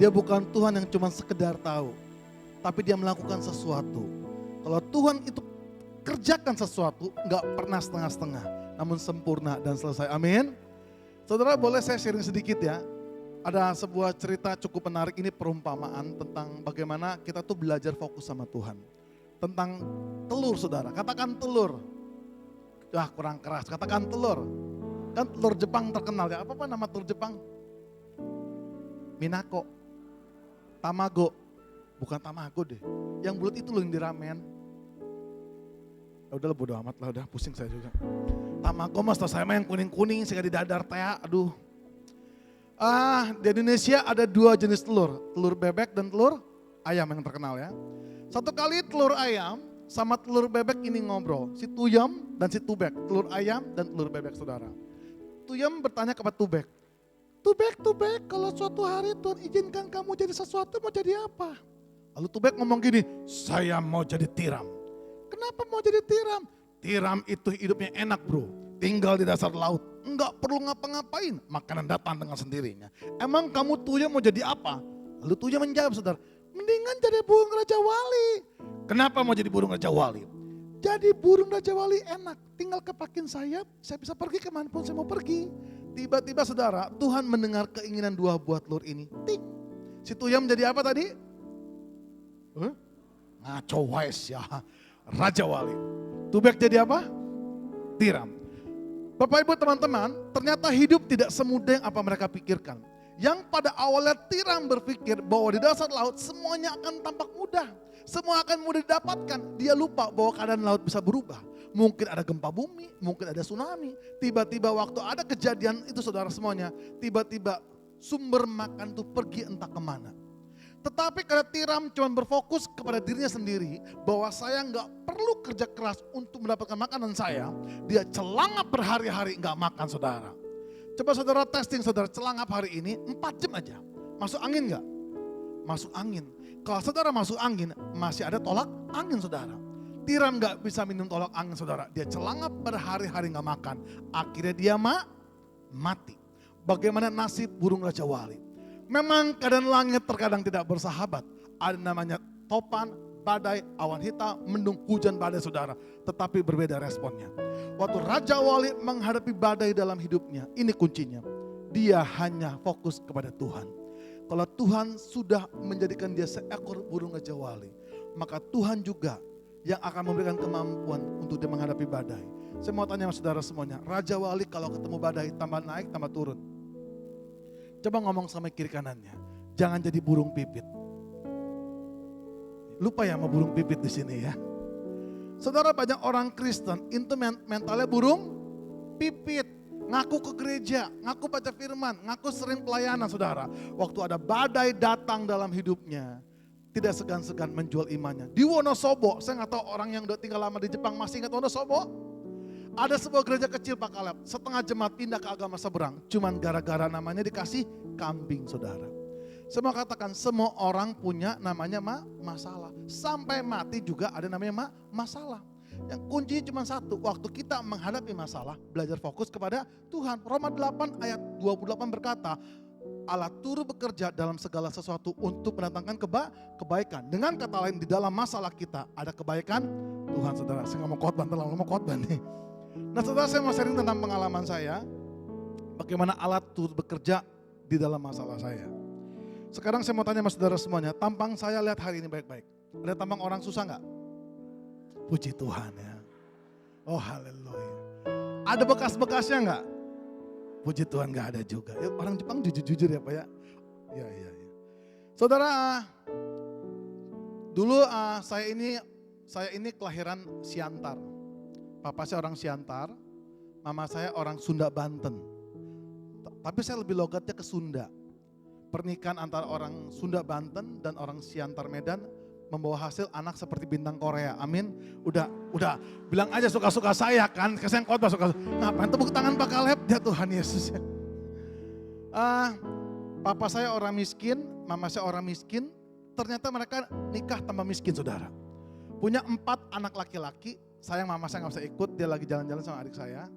dia bukan Tuhan yang cuma sekedar tahu, tapi dia melakukan sesuatu. Kalau Tuhan itu kerjakan sesuatu, nggak pernah setengah-setengah, namun sempurna dan selesai. Amin. Saudara, boleh saya sharing sedikit ya. Ada sebuah cerita cukup menarik, ini perumpamaan tentang bagaimana kita tuh belajar fokus sama Tuhan. Tentang telur, saudara. Katakan telur. Kurang keras, katakan telur. Kan telur Jepang terkenal ya. Apa nama telur Jepang? Minako. Tamago. Bukan tamago deh. Yang bulat itu loh yang di ramen. Ya udah bodo amat lah, udah pusing saya juga. Tamago mas, saya mah yang kuning-kuning, saya di dadar teh, aduh. Di Indonesia ada 2 jenis telur. Telur bebek dan telur ayam yang terkenal ya. Satu kali telur ayam sama telur bebek ini ngobrol. Si Tuyem dan si Tubek. Telur ayam dan telur bebek, saudara. Tuyem bertanya kepada Tubek. Tubek, kalau suatu hari Tuhan izinkan kamu jadi sesuatu, mau jadi apa? Lalu Tubek ngomong gini, saya mau jadi tiram. Kenapa mau jadi tiram? Tiram itu hidupnya enak bro, tinggal di dasar laut. Enggak perlu ngapa-ngapain, makanan datang dengan sendirinya. Emang kamu Tuyem mau jadi apa? Lalu Tuyem menjawab, saudara, mendingan jadi burung Raja Wali. Kenapa mau jadi burung Raja Wali? Jadi burung Raja Wali enak, tinggal kepakin sayap, saya bisa pergi kemanapun saya mau pergi. Tiba-tiba saudara, Tuhan mendengar keinginan 2 buah telur ini. Tik. Si Tuyem jadi apa tadi? Ngaco wise ya, Raja Wali. Tubek jadi apa? Tiram. Bapak ibu teman-teman, ternyata hidup tidak semudah yang apa mereka pikirkan. Yang pada awalnya tiram berpikir bahwa di dasar laut semuanya akan tampak mudah. Semua akan mudah didapatkan. Dia lupa bahwa keadaan laut bisa berubah. Mungkin ada gempa bumi, mungkin ada tsunami. Tiba-tiba waktu ada kejadian itu saudara semuanya, tiba-tiba sumber makan itu pergi entah kemana. Tetapi karena tiram cuma berfokus kepada dirinya sendiri, bahwa saya nggak perlu kerja keras untuk mendapatkan makanan saya, dia celangap berhari-hari nggak makan saudara. Coba saudara testing saudara, celangap hari ini 4 jam aja. Masuk angin nggak? Masuk angin. Kalau saudara masuk angin, masih ada tolak angin saudara. Tiram nggak bisa minum tolak angin saudara. Dia celangap berhari-hari nggak makan. Akhirnya dia mati. Bagaimana nasib burung Raja Wali? Memang keadaan langit terkadang tidak bersahabat. Ada namanya topan, badai, awan hitam, mendung, hujan badai saudara. Tetapi berbeda responnya. Waktu Raja Wali menghadapi badai dalam hidupnya, ini kuncinya. Dia hanya fokus kepada Tuhan. Kalau Tuhan sudah menjadikan dia seekor burung Raja Wali, maka Tuhan juga yang akan memberikan kemampuan untuk dia menghadapi badai. Saya mau tanya sama saudara semuanya, Raja Wali kalau ketemu badai tambah naik tambah turun. Coba ngomong sama kiri kanannya, jangan jadi burung pipit. Lupa ya sama burung pipit di sini ya. Saudara, banyak orang Kristen itu mentalnya burung pipit. Ngaku ke gereja, ngaku baca firman, ngaku sering pelayanan saudara. Waktu ada badai datang dalam hidupnya, tidak segan-segan menjual imannya. Di Wonosobo, saya nggak tahu orang yang udah tinggal lama di Jepang masih ingat Wonosobo? Ada sebuah gereja kecil Pak Kaleb, setengah jemaat pindah ke agama seberang. Cuman gara-gara namanya dikasih kambing saudara. Saya mau katakan semua orang punya namanya masalah. Sampai mati juga ada namanya masalah. Yang kuncinya cuma satu, waktu kita menghadapi masalah, belajar fokus kepada Tuhan. Roma 8 ayat 28 berkata, Allah turut bekerja dalam segala sesuatu untuk mendatangkan kebaikan. Dengan kata lain, di dalam masalah kita ada kebaikan Tuhan saudara. Saya nggak mau khotbah, terlalu mau khotbah nih. Nah saudara, saya mau sharing tentang pengalaman saya, bagaimana Allah turut bekerja di dalam masalah saya. Sekarang saya mau tanya sama saudara semuanya, tampang saya lihat hari ini baik-baik. Ada tampang orang susah nggak? Puji Tuhan ya. Oh haleluya. Ada bekas-bekasnya nggak? Puji Tuhan nggak ada juga. Ya, orang Jepang jujur-jujur ya Pak ya. Ya. Saudara, dulu saya ini kelahiran Siantar. Papa saya orang Siantar, mama saya orang Sunda Banten. Tapi saya lebih logatnya ke Sunda. Pernikahan antara orang Sunda Banten dan orang Siantar Medan membawa hasil anak seperti bintang Korea. Amin. Udah bilang aja suka-suka saya kan. Saya khotbah suka. Ngapain tepuk tangan Pak Kaleb? Ya Tuhan Yesus. Papa saya orang miskin, mama saya orang miskin. Ternyata mereka nikah tambah miskin saudara. Punya 4 anak laki-laki, sayang mama saya gak bisa ikut, dia lagi jalan-jalan sama adik saya.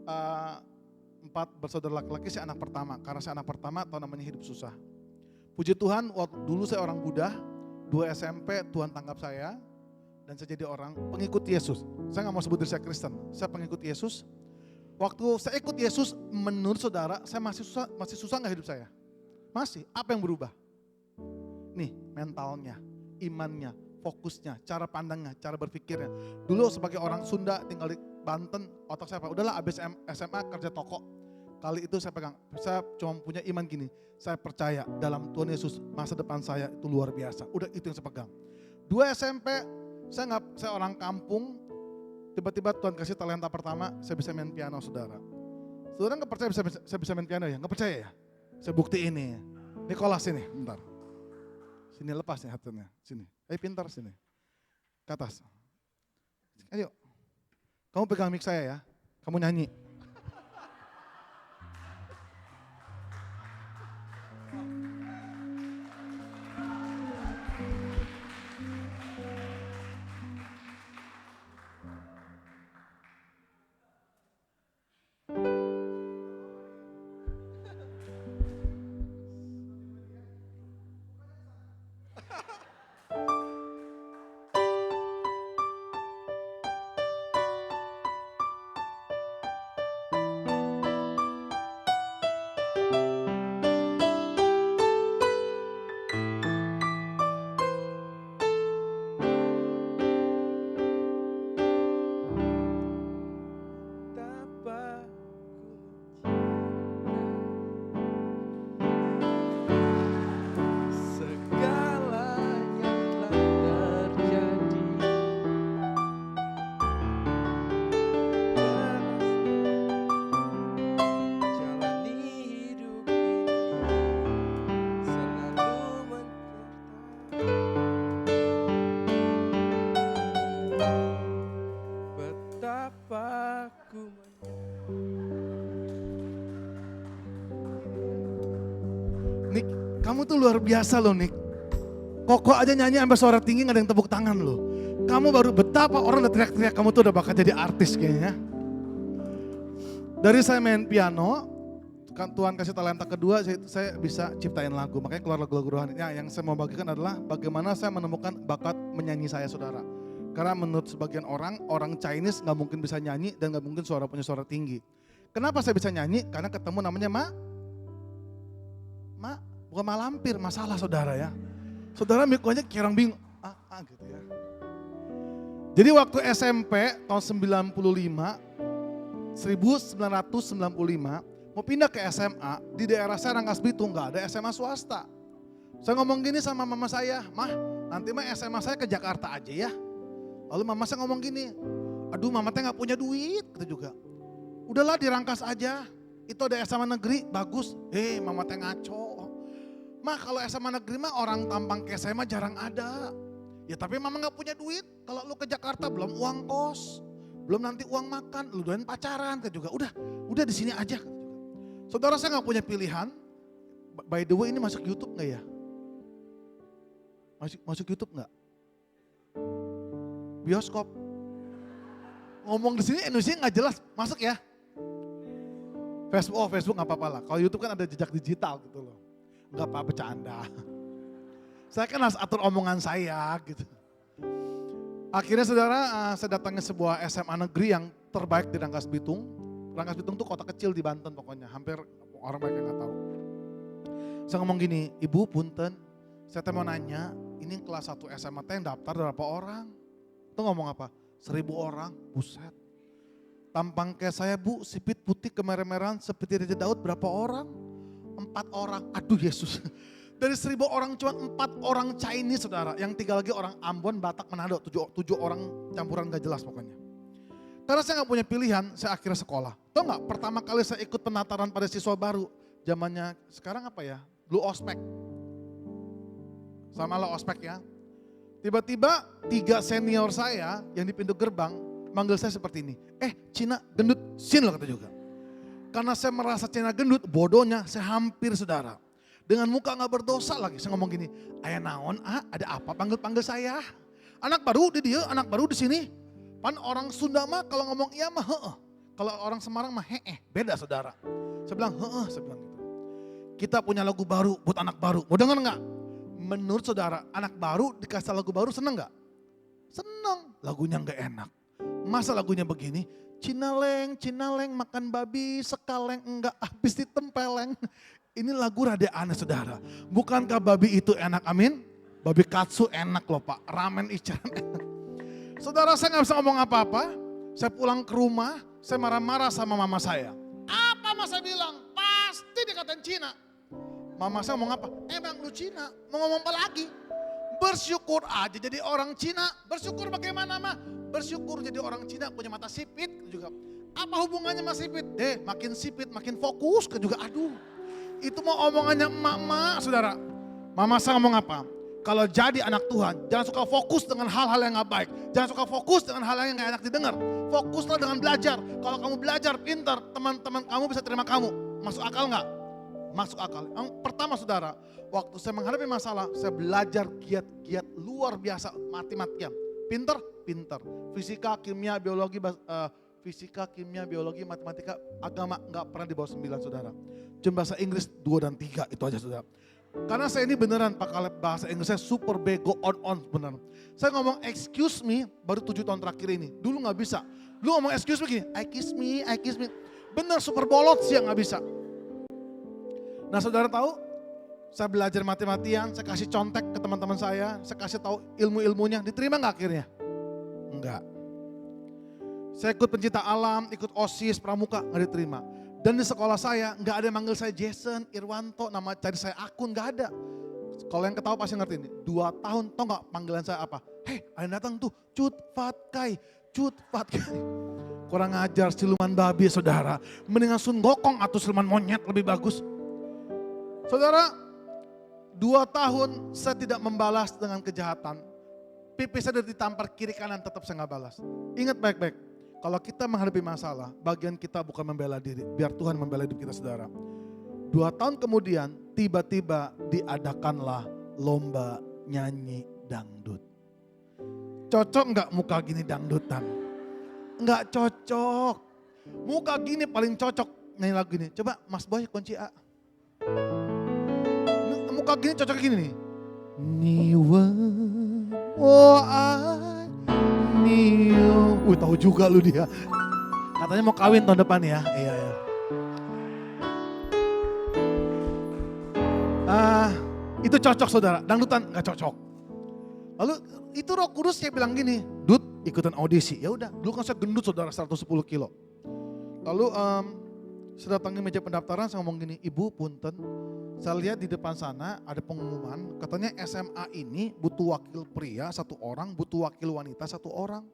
4 bersaudara laki-laki, saya anak pertama, karena saya anak pertama tahu namanya hidup susah. Puji Tuhan, waktu dulu saya orang Buddha, 2 SMP Tuhan tangkap saya, dan saya jadi orang pengikut Yesus. Saya gak mau sebut diri saya Kristen, saya pengikut Yesus. Waktu saya ikut Yesus, menurut saudara, saya masih susah gak hidup saya? Masih, apa yang berubah? Nih, mentalnya, imannya, fokusnya, cara pandangnya, cara berpikirnya. Dulu sebagai orang Sunda tinggal di Banten, otak saya apa? Udahlah abis SMA kerja toko. Kali itu saya pegang, saya cuma punya iman gini, saya percaya dalam Tuhan Yesus masa depan saya itu luar biasa. Udah itu yang saya pegang. 2 SMP, saya orang kampung, tiba-tiba Tuhan kasih talenta pertama, saya bisa main piano saudara. Saudara gak percaya saya bisa main piano ya? Gak percaya ya? Saya buktiin nih. Nikolas ini, bentar. Sini lepas nih hatinya, sini. Pintar sini. Ke atas. Ayo. Kamu pegang mic saya ya. Kamu nyanyi. Nik, kamu tuh luar biasa loh Nik. Koko aja nyanyi sampai suara tinggi gak ada yang tepuk tangan loh. Kamu baru betapa orang udah teriak-teriak kamu tuh udah bakal jadi artis kayaknya. Dari saya main piano, kan Tuhan kasih talenta kedua, saya bisa ciptain lagu. Makanya keluar lagu-lagu rohani. Ya, yang saya mau bagikan adalah bagaimana saya menemukan bakat menyanyi saya saudara. Karena menurut sebagian orang Chinese gak mungkin bisa nyanyi dan gak mungkin punya suara tinggi. Kenapa saya bisa nyanyi? Karena ketemu namanya bukan malampir, masalah saudara ya. Saudara mikunya kira bingung, gitu ya. Jadi waktu SMP tahun 1995, mau pindah ke SMA, di daerah saya Rangkas Bitung gak ada SMA swasta. Saya ngomong gini sama mama saya, nanti SMA saya ke Jakarta aja ya. Lalu mama saya ngomong gini, aduh mama teh gak punya duit, gitu juga. Udahlah di Rangkas aja, itu ada SMA negeri, bagus. Mama teh ngaco. Kalau SMA negeri orang tampang ke SMA jarang ada. Ya tapi mama gak punya duit, kalau lu ke Jakarta belum uang kos, belum nanti uang makan, lu doain pacaran, gitu juga. Udah di sini aja. Saudara saya gak punya pilihan, by the way ini masuk YouTube gak ya? Masuk YouTube gak? Bioskop. Ngomong di sini Indonesia gak jelas, masuk ya? Facebook gak apa-apa lah, kalau YouTube kan ada jejak digital gitu loh. Gak apa-apa bercanda. Saya kan harus atur omongan saya gitu. Akhirnya saudara, saya datangnya sebuah SMA negeri yang terbaik di Rangkas Bitung. Rangkas Bitung tuh kota kecil di Banten pokoknya, hampir orang banyak yang gak tahu. Saya ngomong gini, Ibu punten, saya mau nanya, ini kelas 1 SMA yang daftar berapa orang? Itu ngomong apa? 1000 orang, buset. Tampang kayak saya Bu, sipit putih kemerah-merahan seperti Raja Daud berapa orang? 4 orang, aduh Yesus. Dari 1000 orang cuma 4 orang Chinese saudara, yang 3 lagi orang Ambon, Batak, Manado, 7 orang campuran gak jelas pokoknya. Karena saya gak punya pilihan, saya akhirnya sekolah. Tahu gak, pertama kali saya ikut penataran pada siswa baru, zamannya sekarang apa ya, Blue Ospek. Sama lah Ospek ya. Tiba-tiba 3 senior saya yang di pintu gerbang, manggil saya seperti ini. Cina gendut, sin lo kata juga. Karena saya merasa Cina gendut, bodohnya saya hampir saudara. Dengan muka gak berdosa lagi, saya ngomong gini, ayah naon ada apa panggil-panggil saya? Anak baru di dia, anak baru di sini. Pan orang Sunda mah kalau ngomong iya mah heeh. Kalau orang Semarang mah heeh, beda saudara. Saya bilang heeh, saya bilang gitu. Kita punya lagu baru buat anak baru. Mau denger nggak? Menurut saudara, anak baru dikasih lagu baru seneng nggak? Seneng. Lagunya nggak enak. Masa lagunya begini? Cinaleng, cinaleng makan babi sekaleng enggak habis ditempeleng. Ini lagu rada aneh saudara. Bukankah babi itu enak, amin? Babi katsu enak loh Pak, ramen ican enak. Saudara saya nggak bisa ngomong apa-apa. Saya pulang ke rumah, saya marah-marah sama mama saya. Apa mama saya bilang? Pasti dikatain Cina. Mama saya ngomong apa? Emang lu Cina, mau ngomong apa lagi? Bersyukur aja jadi orang Cina. Bersyukur bagaimana mah? Bersyukur jadi orang Cina punya mata sipit juga. Apa hubungannya sama sipit? Makin sipit makin fokus ke juga. Aduh, itu mau omongannya emak-emak saudara. Mama saya ngomong apa? Kalau jadi anak Tuhan, jangan suka fokus dengan hal-hal yang gak baik. Jangan suka fokus dengan hal yang gak enak didengar. Fokuslah dengan belajar. Kalau kamu belajar pintar, teman-teman kamu bisa terima kamu. Masuk akal gak? Masuk akal. Yang pertama saudara, waktu saya menghadapi masalah, saya belajar giat-giat luar biasa matematika. Pintar? Pintar. Fisika, kimia, biologi, matematika, agama gak pernah di bawah 9 saudara. Cuma bahasa Inggris 2 dan 3 itu aja saudara. Karena saya ini beneran Pak Kaleb bahasa Inggris saya super bego on beneran. Saya ngomong excuse me baru 7 tahun terakhir ini. Dulu gak bisa. Lu ngomong excuse me gini, I kiss me. Bener super bolot sih yang gak bisa. Nah saudara tahu, saya belajar mati-matian, saya kasih contek ke teman-teman saya kasih tahu ilmu-ilmunya, diterima gak akhirnya? Enggak. Saya ikut pencinta alam, ikut OSIS, pramuka, gak diterima. Dan di sekolah saya nggak ada yang manggil saya Jason, Irwanto, nama cari saya akun nggak ada. Kalau yang ketawa pasti ngerti ini. 2 tahun tau nggak panggilan saya apa? Hei, ada yang datang tuh, Cut Fat Kai. Kurang ajar siluman babi saudara. Mendingan Sun Gokong atau siluman monyet lebih bagus. Saudara, 2 tahun saya tidak membalas dengan kejahatan. Pipi saya udah ditampar kiri kanan tetap saya nggak balas. Ingat baik-baik. Kalau kita menghadapi masalah, bagian kita bukan membela diri, biar Tuhan membela hidup kita saudara. 2 tahun kemudian, tiba-tiba diadakanlah lomba nyanyi dangdut. Cocok nggak muka gini dangdutan? Nggak cocok. Muka gini paling cocok nyanyi lagu ini. Coba Mas Boy kunci A. Muka gini cocok gini nih. Niwan, oh I Nio. Tahu juga lu dia. Katanya mau kawin tahun depan ya. Iya. Itu cocok saudara, dangdutan nggak cocok. Lalu itu Roh Kudus saya bilang gini, Dut ikutan audisi. Ya udah, dulu kan saya gendut saudara 110 kilo. Lalu saya datangi meja pendaftaran, saya ngomong gini, Ibu punten, saya lihat di depan sana ada pengumuman, katanya SMA ini butuh wakil pria 1 orang, butuh wakil wanita 1 orang.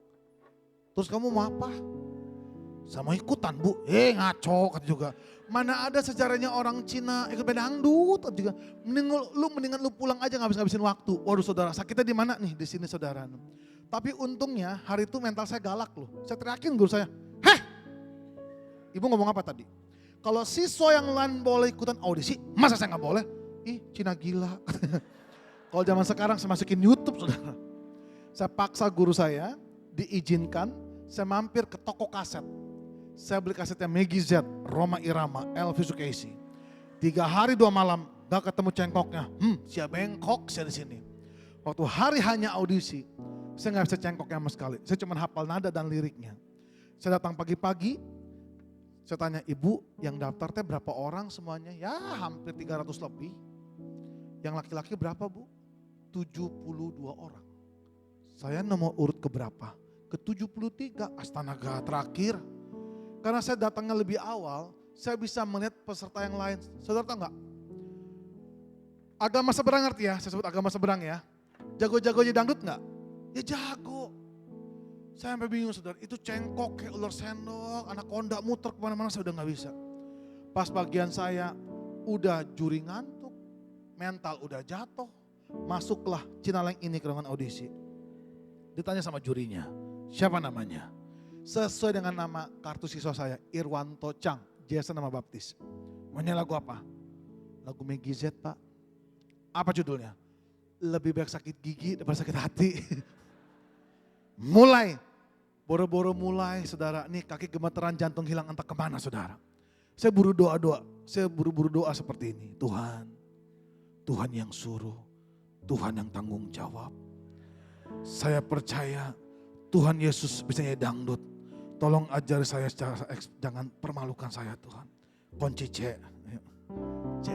Terus kamu mau apa? Saya mau ikutan Bu. Ngaco kata juga. Mana ada sejarahnya orang Cina ikut dangdut juga. Mendingan lu pulang aja ngabis-ngabisin waktu. Waduh saudara, sakitnya di mana nih? Di sini saudara. Tapi untungnya hari itu mental saya galak loh. Saya teriakin guru saya, heh! Ibu ngomong apa tadi? Kalau siswa yang lain boleh ikutan audisi, masa saya gak boleh? Ih Cina gila. Kalau zaman sekarang saya masukin YouTube saudara. Saya paksa guru saya, diizinkan, saya mampir ke toko kaset. Saya beli kasetnya Maggie Z, Roma Irama, Elvis Sukaisi. 3 hari 2 malam, gak ketemu cengkoknya. Siapa bengkok saya di sini. Waktu hari hanya audisi, saya gak bisa cengkoknya sama sekali. Saya cuma hafal nada dan liriknya. Saya datang pagi-pagi, saya tanya ibu yang daftar teh berapa orang semuanya? Ya hampir 300 lebih. Yang laki-laki berapa Bu? 72 orang. Saya nomor urut keberapa? Ke-73, astaga terakhir. Karena saya datangnya lebih awal, saya bisa melihat peserta yang lain. Saudara tahu enggak? Agama seberang ngerti ya? Saya sebut agama seberang ya. Jago-jagonya dangdut enggak? Ya jago. Saya sampai bingung saudara, itu cengkok kayak ular sendok, anaconda muter kemana-mana saya udah gak bisa. Pas bagian saya udah juri ngantuk, mental udah jatuh, masuklah Cinaleng ini ke ruangan audisi. Ditanya sama jurinya, siapa namanya? Sesuai dengan nama kartu siswa saya, Irwanto Chang, Jason nama baptis. Maunya lagu apa? Lagu Maggie Z Pak. Apa judulnya? Lebih baik sakit gigi daripada sakit hati. Mulai. Boro-boro mulai saudara, nih kaki gemeteran, jantung hilang, entah kemana saudara. Saya buru-buru doa seperti ini. Tuhan yang suruh, Tuhan yang tanggung jawab. Saya percaya Tuhan Yesus bisa nyanyi dangdut. Tolong ajari saya secara jangan permalukan saya Tuhan. Kunci C. C.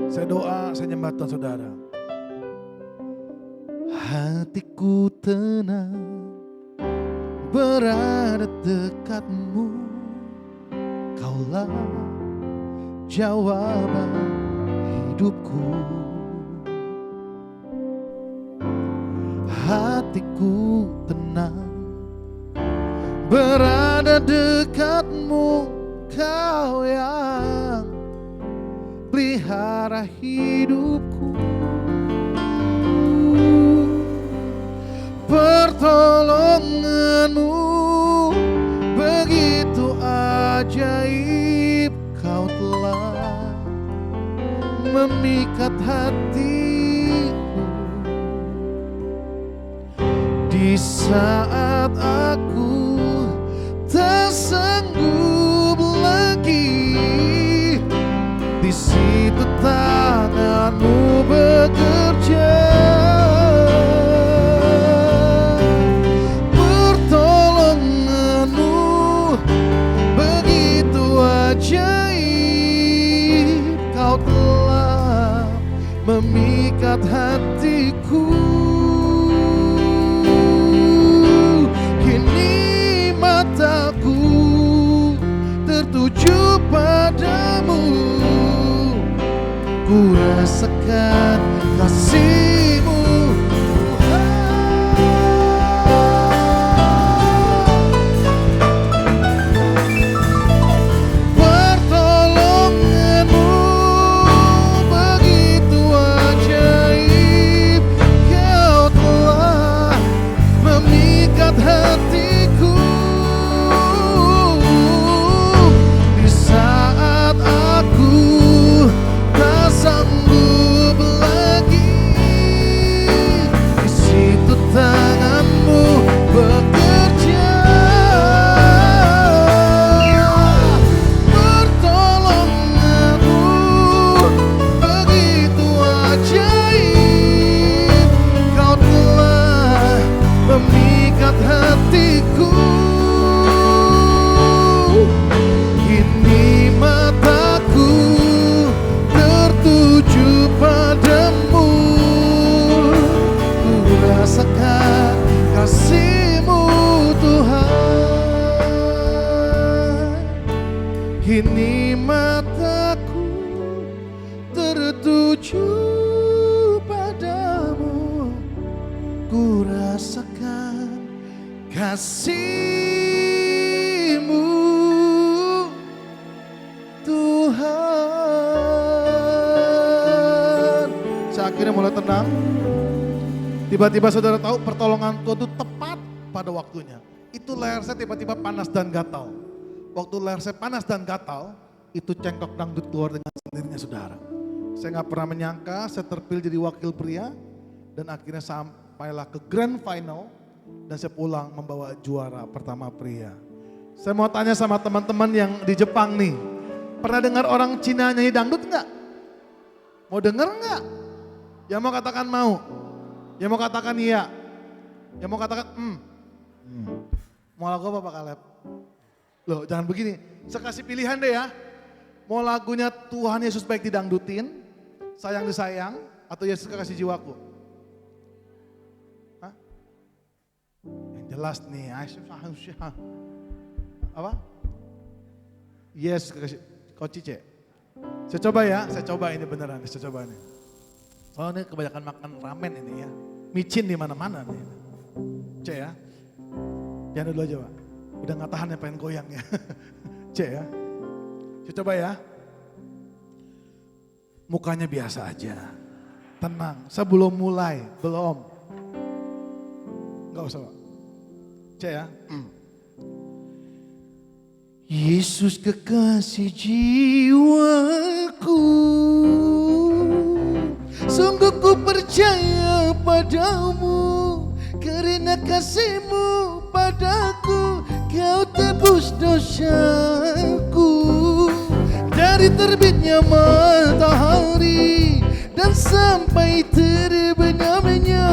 Saya doa, saya nyembah Tuhan saudara. Hatiku tenang berada dekatmu, Kaulah jawaban hidupku. Hatiku tenang berada dekatmu, Kau yang pelihara hidupku. Pertolonganmu begitu ajaib, Kau telah memikat hatiku. Di saat aku tak sanggup lagi, di situ tanganmu bekerja. Ajaib, Kau telah memikat hatiku. Kini mataku tertuju padamu, ku rasakan kasih-Mu. Hatiku di saat aku tak sanggup lagi, di situ tanganmu bekerja. Pertolonganmu begitu ajaib, Kau telah memikat hatiku. Kini mataku tertuju padamu, ku rasakan kasih-Mu Tuhan. Kini mataku tertuju padamu, ku rasakan kasih-Mu Tuhan. Saya akhirnya mulai tenang. Tiba-tiba saudara tahu pertolongan Tuhan itu tepat pada waktunya. Itu leher saya tiba-tiba panas dan gatal. Waktu leher saya panas dan gatal, itu cengkok dangdut keluar dengan sendirinya saudara. Saya gak pernah menyangka saya terpilih jadi wakil pria, dan akhirnya sampailah ke grand final, dan saya pulang membawa juara pertama pria. Saya mau tanya sama teman-teman yang di Jepang nih, pernah dengar orang Cina nyanyi dangdut enggak? Mau denger enggak? Yang mau katakan mau, yang mau katakan iya, yang mau katakan Mau lagu apa Pak Kaleb? Loh jangan begini, saya kasih pilihan deh ya. Mau lagunya Tuhan Yesus baik didangdutin, sayang disayang, atau Yesus kekasih jiwaku? Hah? Yang jelas nih, apa? Yes, Coach C. Saya coba ya, saya coba ini beneran, saya coba nih. Soalnya ini kebanyakan makan ramen ini ya, micin di mana-mana nih. C ya, jangan dulu aja Pak, udah gak tahan ya pengen goyang ya. C ya, saya coba ya. Mukanya biasa aja, tenang, saya belum mulai, belum. Gak usah Pak, C ya. Yesus kekasih jiwaku, sungguh ku percaya padamu. Karena kasih-Mu padaku, Kau tebus dosaku. Dari terbitnya matahari dan sampai terbenamnya,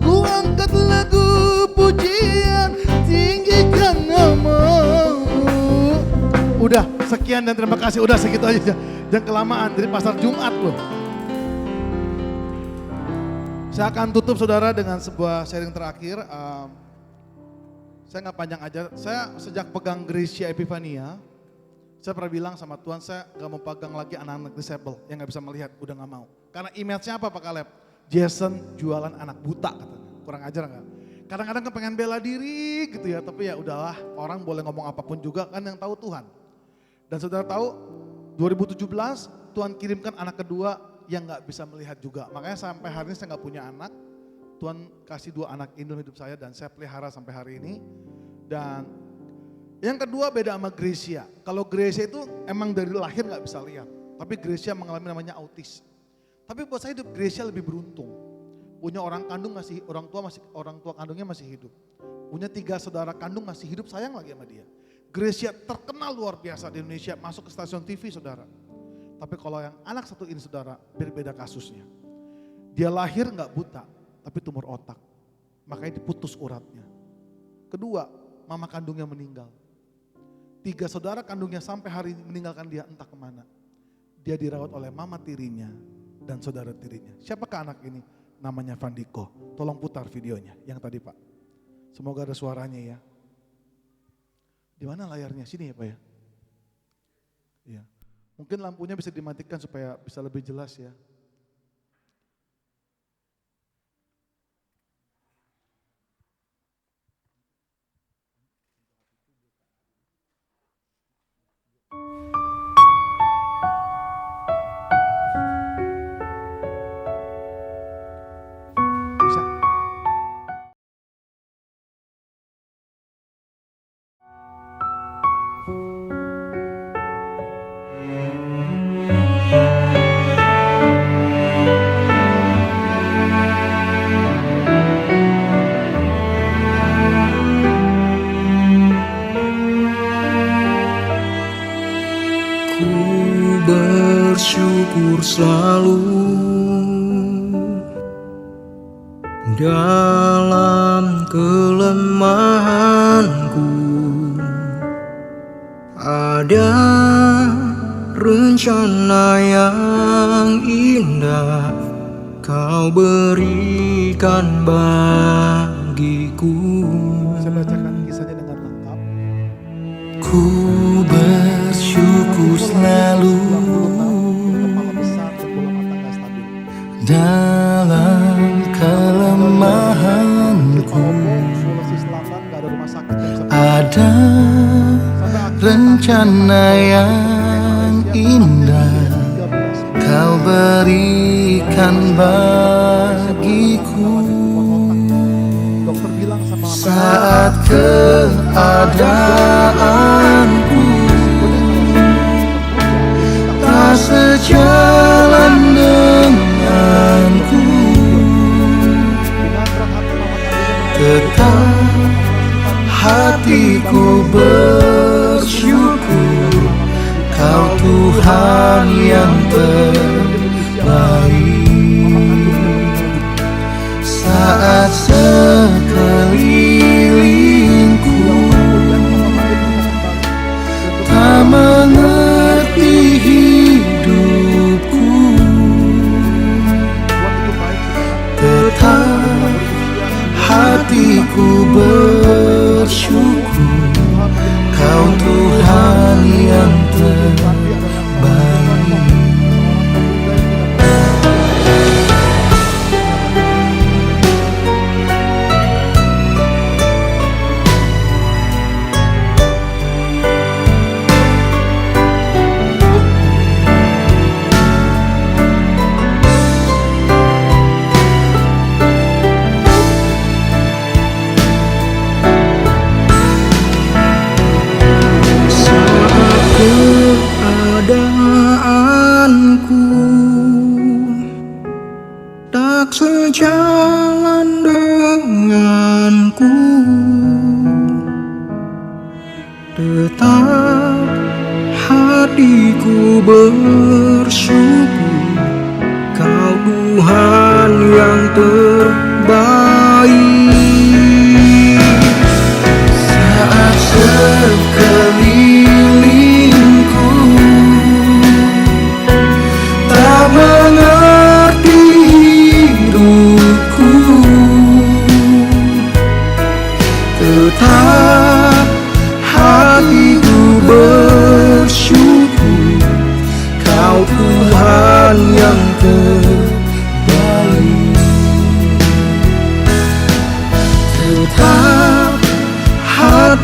ku angkat lagu pujian, tinggikan nama-Mu. Udah, sekian dan terima kasih. Udah segitu aja, jangan kelamaan, dari pasar Jumat loh. Saya akan tutup saudara dengan sebuah sharing terakhir. Saya nggak panjang aja. Saya sejak pegang Gracia Epifania, saya pernah bilang sama Tuhan, saya nggak mau pegang lagi anak-anak disable yang nggak bisa melihat, udah nggak mau. Karena image-nya apa Pak Caleb? Jason jualan anak buta katanya. Kurang ajar nggak? Kadang-kadang kan pengen bela diri gitu ya, tapi ya udahlah, orang boleh ngomong apapun juga kan, yang tahu Tuhan. Dan saudara tahu 2017 Tuhan kirimkan anak kedua yang nggak bisa melihat juga. Makanya sampai hari ini saya nggak punya anak. Tuhan kasih 2 anak ini dalam hidup saya dan saya pelihara sampai hari ini. Dan yang kedua beda sama Gracia. Kalau Gracia itu emang dari lahir nggak bisa lihat. Tapi Gracia mengalami namanya autis. Tapi buat saya hidup Gracia lebih beruntung. Punya orang tua kandungnya masih hidup. Punya 3 saudara kandung masih hidup, sayang lagi sama dia. Gracia terkenal luar biasa di Indonesia, masuk ke stasiun TV saudara. Tapi kalau yang anak satu ini saudara, berbeda kasusnya. Dia lahir nggak buta, tapi tumor otak. Makanya diputus uratnya. Kedua, mama kandungnya meninggal. 3 saudara kandungnya sampai hari ini meninggalkan dia entah kemana. Dia dirawat oleh mama tirinya dan saudara tirinya. Siapakah anak ini? Namanya Vandiko. Tolong putar videonya yang tadi Pak. Semoga ada suaranya ya. Di mana layarnya? Sini ya Pak ya. Iya. Mungkin lampunya bisa dimatikan supaya bisa lebih jelas ya. Bisa. Bersyukur selalu dalam kelemahanku, ada rencana yang indah Kau berikan bagiku. Saya bacakan kisahnya dengan lengkap. Ku bersyukur selalu Kepala besar dan bola mata gak stabil. dalam kelemahanku, Sulawesi Selatan gak ada rumah sakit yang bisa ada rencana yang indah Kau berikan bagiku. dokter bilang sama Saat keadaanku tak sejalan denganku, tetap hatiku bersyukur Kau Tuhan yang terbaik. Saat sekelilingku tak mengerti hidupku, tetap hatiku bersyukur Kau Tuhan yang terbaik.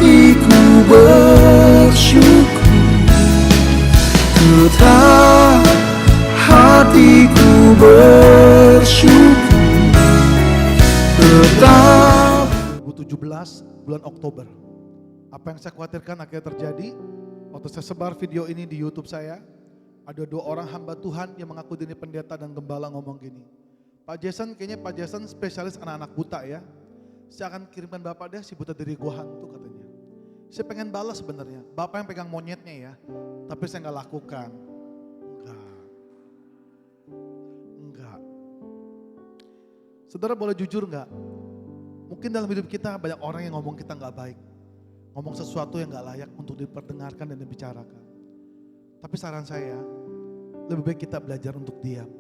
hatiku bersyukur, tetap hatiku bersyukur, tetap. 2017 bulan Oktober. Apa yang saya khawatirkan akhirnya terjadi. Waktu saya sebar video ini di YouTube saya, ada 2 orang hamba Tuhan yang mengaku diri pendeta dan gembala ngomong gini, Pak Jason, kayaknya Pak Jason spesialis anak-anak buta ya. Saya akan kirimkan Bapak deh si buta diri gua hantu katanya. Saya pengen balas sebenarnya, Bapak yang pegang monyetnya ya, tapi saya nggak lakukan. Enggak. Saudara boleh jujur nggak? Mungkin dalam hidup kita banyak orang yang ngomong kita nggak baik, ngomong sesuatu yang nggak layak untuk diperdengarkan dan dibicarakan. Tapi saran saya, lebih baik kita belajar untuk diam.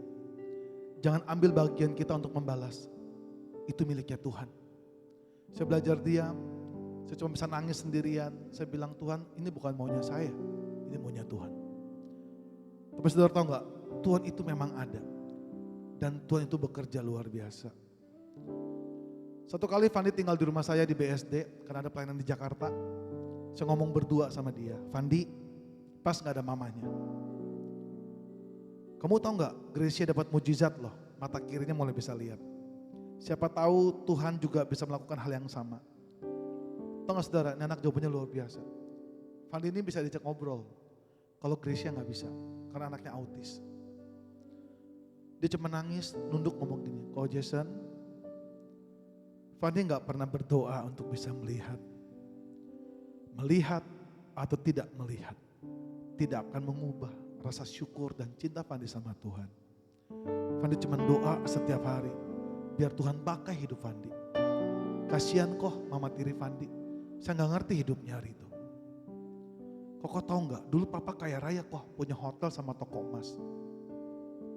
Jangan ambil bagian kita untuk membalas. Itu miliknya Tuhan. Saya belajar diam, saya cuma bisa nangis sendirian. Saya bilang, Tuhan ini bukan maunya saya, ini maunya Tuhan. Tapi saudara tahu nggak, Tuhan itu memang ada. Dan Tuhan itu bekerja luar biasa. Satu kali Fandi tinggal di rumah saya di BSD, karena ada pelayanan di Jakarta. Saya ngomong berdua sama dia, Fandi, pas gak ada mamanya. Kamu tahu gak, Gracia dapat mujizat loh, mata kirinya mulai bisa lihat. Siapa tahu Tuhan juga bisa melakukan hal yang sama. Tahu gak saudara, ini anak jawabannya luar biasa. Fandi ini bisa diajak ngobrol, kalau Gracia gak bisa, karena anaknya autis. Dia cuma nangis, nunduk ngomong gini, kalau Jason, Fandi gak pernah berdoa untuk bisa melihat. Melihat atau tidak melihat, tidak akan mengubah rasa syukur dan cinta Fandi sama Tuhan. Fandi cuma doa setiap hari, biar Tuhan pakai hidup Fandi. Kasihan kok mama tiri Fandi, saya gak ngerti hidupnya hari itu. Kok tahu gak, dulu papa kaya raya kok, punya hotel sama toko emas.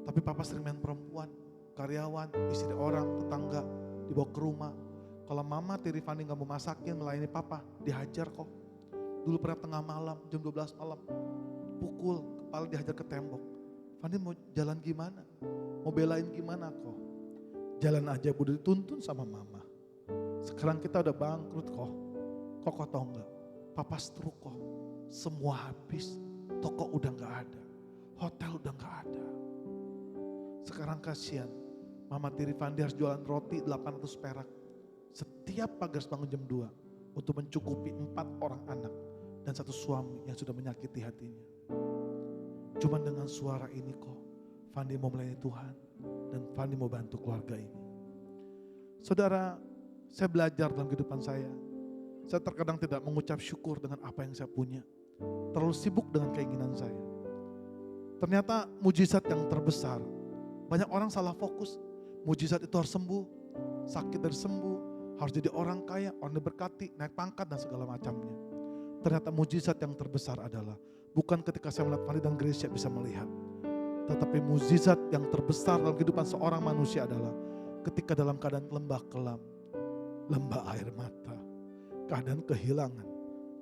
Tapi papa sering main perempuan, karyawan, istri orang, tetangga, dibawa ke rumah. Kalau mama tiri Fandi gak mau masakin, melayani papa, dihajar kok. Dulu pernah tengah malam, jam 12 malam, pukul, kepala dihajar ke tembok. Fandi mau jalan gimana? Mau belain gimana kok? Jalan aja udah dituntun sama mama. Sekarang kita udah bangkrut kok. Kok tau gak? Papa stroke kok. Semua habis, toko udah gak ada. Hotel udah gak ada. Sekarang kasihan, mama tiri Fandi harus jualan roti 800 perak. Setiap pagi harus bangun jam 2 untuk mencukupi 4 orang anak dan 1 suami yang sudah menyakiti hatinya. Cuman dengan suara ini kok, Fandi mau melayani Tuhan dan Fandi mau bantu keluarga ini. Saudara, saya belajar dalam kehidupan saya terkadang tidak mengucap syukur dengan apa yang saya punya. Terlalu sibuk dengan keinginan saya. Ternyata mujizat yang terbesar, banyak orang salah fokus. Mujizat itu harus sembuh, sakit harus sembuh, harus jadi orang kaya, orang diberkati, naik pangkat dan segala macamnya. Ternyata mujizat yang terbesar adalah bukan ketika saya melihat Fandi dan Gracia bisa melihat. Tetapi mujizat yang terbesar dalam kehidupan seorang manusia adalah ketika dalam keadaan lembah kelam, lembah air mata, keadaan kehilangan,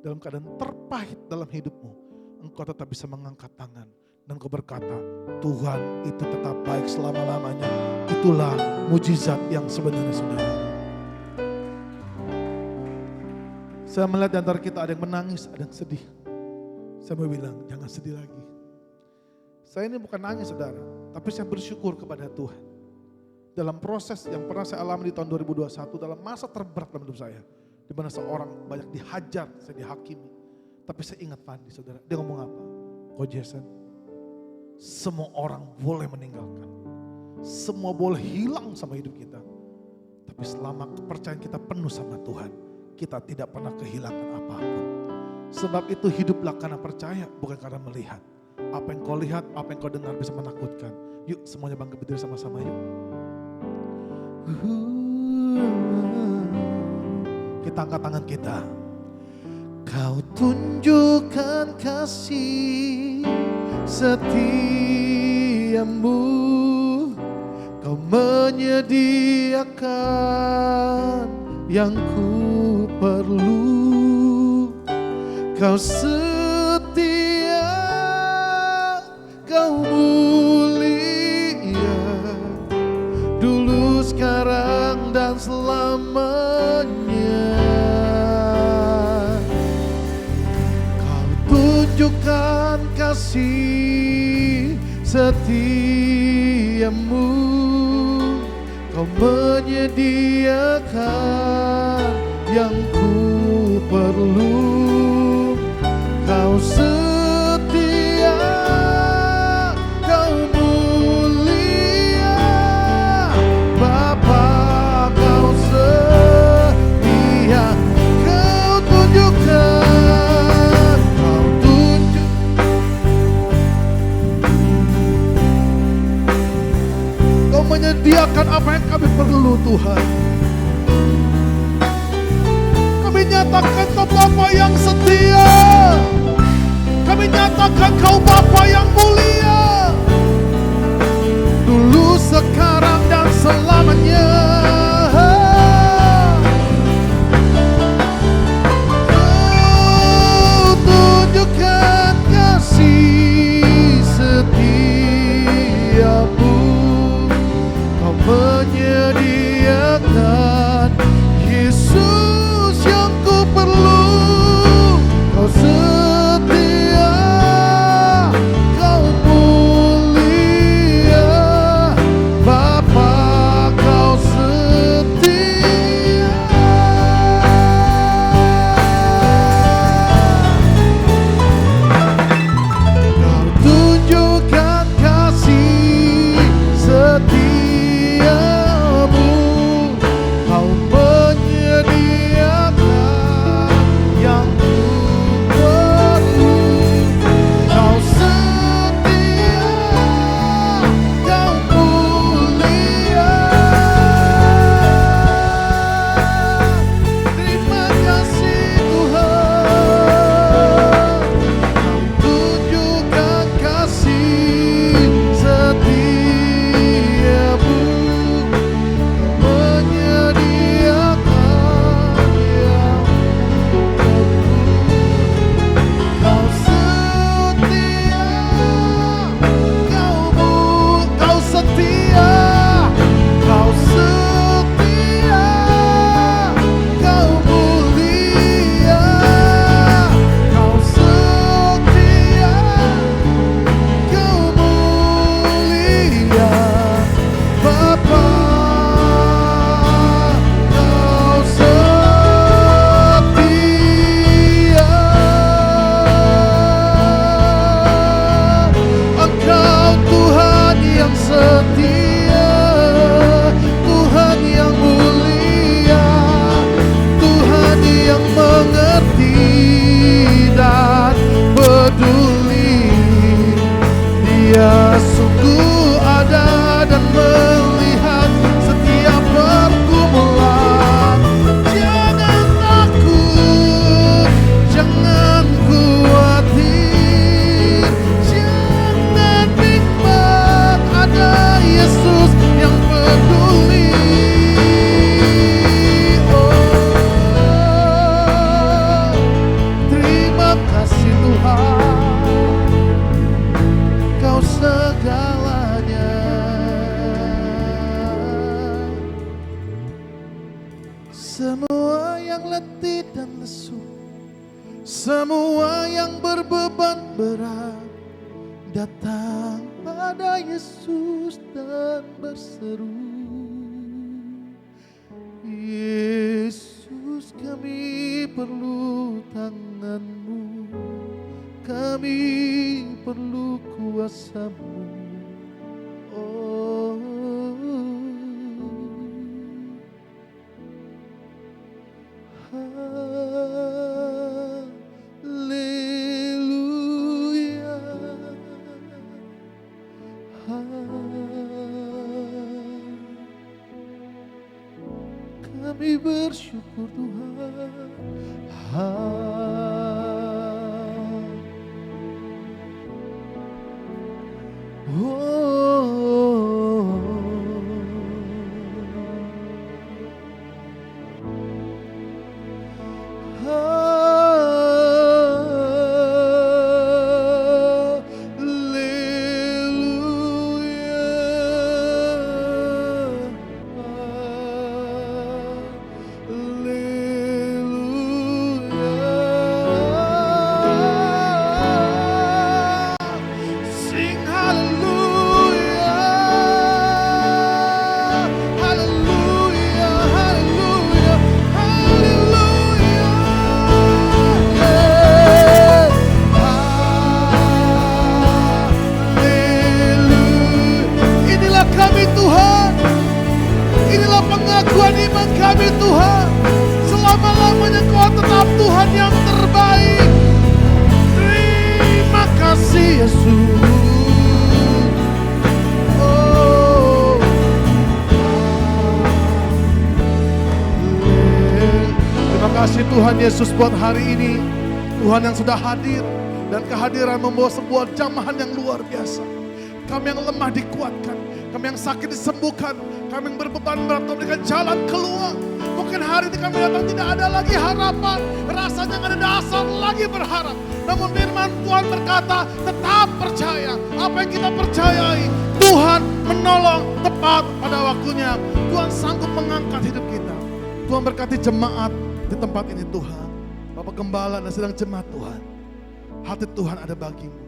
dalam keadaan terpahit dalam hidupmu, engkau tetap bisa mengangkat tangan dan kau berkata, Tuhan itu tetap baik selama-lamanya. Itulah mujizat yang sebenarnya, saudara. Saya melihat di antara kita ada yang menangis, ada yang sedih. Saya mau bilang, jangan sedih lagi. Saya ini bukan nangis saudara, tapi saya bersyukur kepada Tuhan. Dalam proses yang pernah saya alami di tahun 2021, dalam masa terberat dalam hidup saya, di mana seorang banyak dihajar, saya dihakimi. Tapi saya ingat Fandi saudara, dia ngomong apa? Kok Jason, semua orang boleh meninggalkan. Semua boleh hilang sama hidup kita. Tapi selama kepercayaan kita penuh sama Tuhan, kita tidak pernah kehilangan apapun. Sebab itu hiduplah karena percaya, bukan karena melihat. Apa yang kau lihat, apa yang kau dengar bisa menakutkan. Yuk semuanya bangkit berdiri sama-sama yuk. Kita angkat tangan kita. Kau tunjukkan kasih setiamu, kau menyediakan yang ku perlu. Kau setia, kau mulia, dulu, sekarang, dan selamanya. tunjukkan kasih setiamu, Kau menyediakan yang ku perlu. Kau setia, Kau mulia, Bapa, Kau setia. Kau tunjukkan, Kau menyediakan apa yang kami perlu, Tuhan. Kami nyatakan Kau Bapa yang setia. Kami nyatakan Kau Bapa yang mulia, dulu, sekarang, dan selamanya. Kau tunjukkan kasih setiamu, Kau menyediakan Yesus yang ku perlu. Kau setia, Kau mulia, Bapa, Kau setia. Kau tunjukkan kasih setiamu, Kau menyediakan yang ku perlu. Kau setia, Kau mulia. Terima kasih Tuhan. Kau tunjukkan kasih setiamu, menyediakan yang Kau setia, Kau setia, Kau setia, Kau mulia, Kau setia, Kau mulia, Bapa, Kau setia. Engkau Tuhan yang setia, Tuhan yang mulia, Tuhan yang mengerti dan peduli. Dia sungguh ada dan melihat setiap pergumulan. Jangan takut, jangan khawatir, jangan bimbang, ada Yesus yang peduli. Oh, terima kasih Tuhan, Kau segalanya. Semua yang letih dan lesu, semua yang berbeban berat, datang pada Yesus dan berseru, Yesus, kami perlu tangan-Mu, kami perlu kuasa-Mu. Oh, haleluya, kami bersyukur Tuhan. Haleluya. Tuhan. Selama-lamanya Engkau tetap Tuhan yang terbaik. Terima kasih Yesus. Oh, terima kasih Tuhan Yesus buat hari ini. Tuhan yang sudah hadir dan kehadiran membawa sebuah jamahan yang luar biasa. Kami yang lemah dikuatkan, kami yang sakit disembuhkan, kami yang berbeban berat memberikan jalan keluar. Mungkin hari ini kami datang tidak ada lagi harapan, rasanya nggak ada dasar lagi berharap. Namun firman Tuhan berkata, tetap percaya apa yang kita percayai. Tuhan menolong tepat pada waktunya. Tuhan sanggup mengangkat hidup kita. Tuhan berkati jemaat di tempat ini Tuhan. Bapak Gembala dan sedang jemaat Tuhan. Hati Tuhan ada bagimu.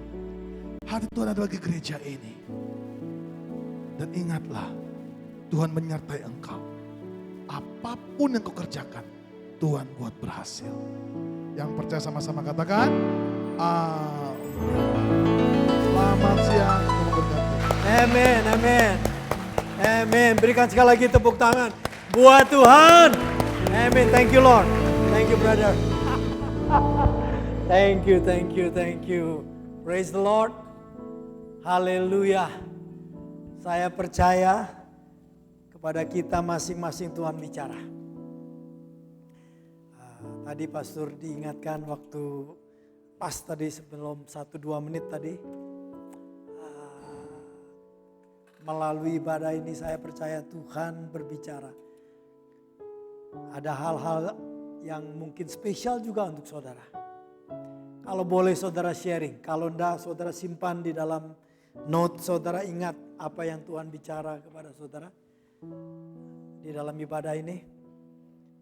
Hati Tuhan ada bagi gereja ini. Dan ingatlah, Tuhan menyertai engkau. Apapun yang kau kerjakan, Tuhan buat berhasil. Yang percaya sama-sama katakan, amin. Selamat siang, Tuhan berkati. Amin, amin. Amin. Berikan sekali lagi tepuk tangan buat Tuhan. Amin. Thank you Lord. Thank you brother. Thank you, thank you, thank you. Praise the Lord. Haleluya. Saya percaya kepada kita masing-masing Tuhan bicara. Tadi pastor diingatkan waktu pas tadi sebelum 1-2 menit tadi. Melalui ibadah ini saya percaya Tuhan berbicara. Ada hal-hal yang mungkin spesial juga untuk saudara. Kalau boleh saudara sharing, kalau enggak saudara simpan di dalam note, saudara ingat apa yang Tuhan bicara kepada saudara di dalam ibadah ini.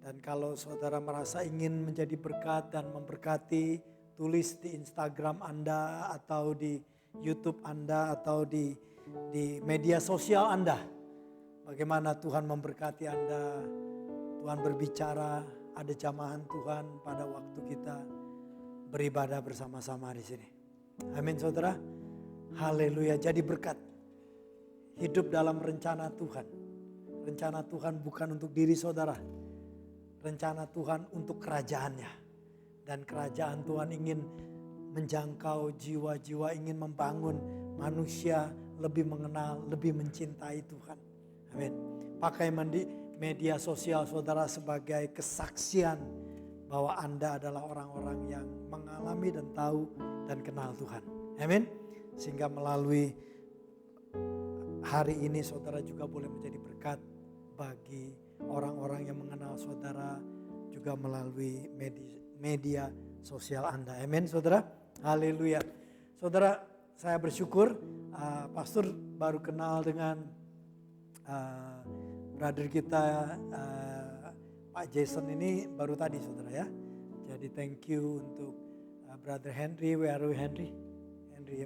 Dan kalau saudara merasa ingin menjadi berkat dan memberkati, tulis di Instagram Anda atau di YouTube Anda atau di media sosial Anda. Bagaimana Tuhan memberkati Anda, Tuhan berbicara, ada jamahan Tuhan pada waktu kita beribadah bersama-sama di sini. Amin saudara. Haleluya. Jadi berkat. Hidup dalam rencana Tuhan. Rencana Tuhan bukan untuk diri saudara. Rencana Tuhan untuk kerajaannya. Dan kerajaan Tuhan ingin menjangkau jiwa-jiwa, ingin membangun manusia lebih mengenal, lebih mencintai Tuhan. Amin. Pakai media sosial saudara sebagai kesaksian bahwa Anda adalah orang-orang yang mengalami dan tahu dan kenal Tuhan. Amin. Sehingga melalui hari ini saudara juga boleh menjadi berkat bagi orang-orang yang mengenal saudara juga melalui media sosial Anda. Amin saudara. Haleluya. Saudara, saya bersyukur pastor baru kenal dengan brother kita Pak Jason ini baru tadi saudara ya. Jadi thank you untuk brother Henry. Where are you Henry? Henry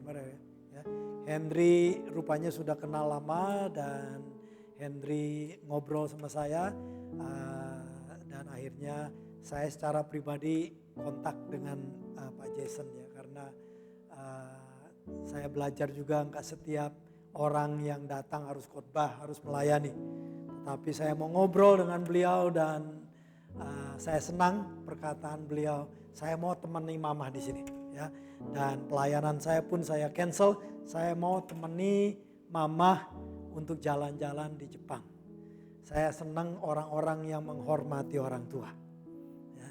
ya. Henry rupanya sudah kenal lama dan Henry ngobrol sama saya. Dan akhirnya saya secara pribadi kontak dengan Pak Jason ya. Karena saya belajar juga enggak setiap orang yang datang harus khotbah, harus melayani. Tapi saya mau ngobrol dengan beliau dan saya senang perkataan beliau. Saya mau temani mamah di sini, ya. Dan pelayanan saya pun saya cancel. Saya mau temani mamah untuk jalan-jalan di Jepang. Saya senang orang-orang yang menghormati orang tua. Ya.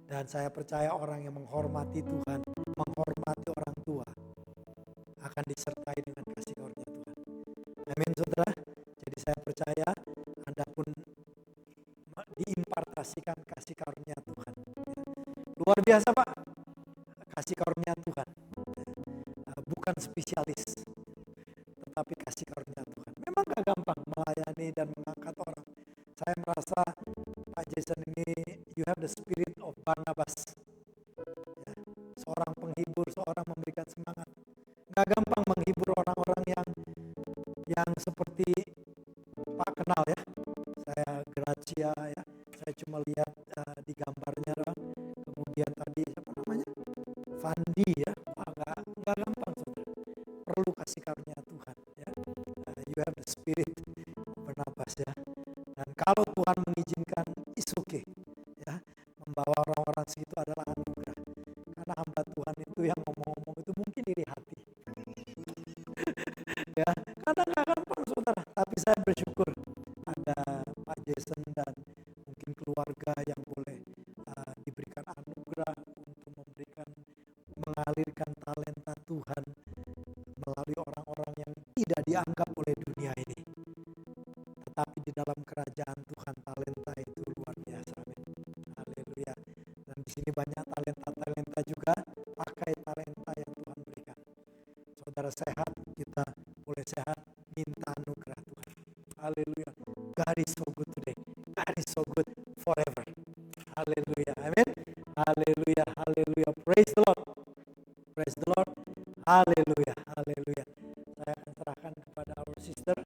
Dan saya percaya orang yang menghormati Tuhan, menghormati orang tua, akan disertai dengan kasih karunia Tuhan. Amin saudara. Jadi saya percaya Anda pun diimpartasikan kasih karunia Tuhan. Luar biasa Pak, kasih karunia Tuhan. Bukan spesialis, tetapi kasih karunia Tuhan. Memang gak gampang melayani dan mengangkat orang. Saya merasa Pak Jason ini, you have the spirit of Barnabas. Ya, seorang penghibur, seorang memberikan semangat. Gak gampang menghibur orang-orang yang seperti Pak kenal ya. Saya Gracia ya, saya cuma lihat di gambarnya doang. Kemudian tadi siapa namanya? Fandi ya. Wah, gak gampang saudara. Perlu kasih karunia Tuhan ya. You have the spirit Barnabas ya. Dan kalau Tuhan mengizinkan, it's okay. kasih itu adalah anugerah. Karena hamba Tuhan itu yang ngomong-ngomong itu mungkin iri hati. Ya, karena nggak gampang saudara. Tapi saya bersyukur ada Pak Jason dan mungkin keluarga yang boleh diberikan anugerah untuk mengalirkan talenta Tuhan melalui orang-orang yang tidak dianggap oleh dunia ini. Tetapi di dalam kerajaan Tuhan talenta itu luar biasa. Haleluya. Dan di sini banyak talenta juga, pakai talenta yang Tuhan berikan. Saudara sehat, kita boleh sehat, minta anugerah Tuhan. Haleluya. God is so good today. God is so good forever. Haleluya. Amin. Haleluya. Haleluya. Praise the Lord. Praise the Lord. Haleluya. Haleluya. Saya akan serahkan kepada our sister.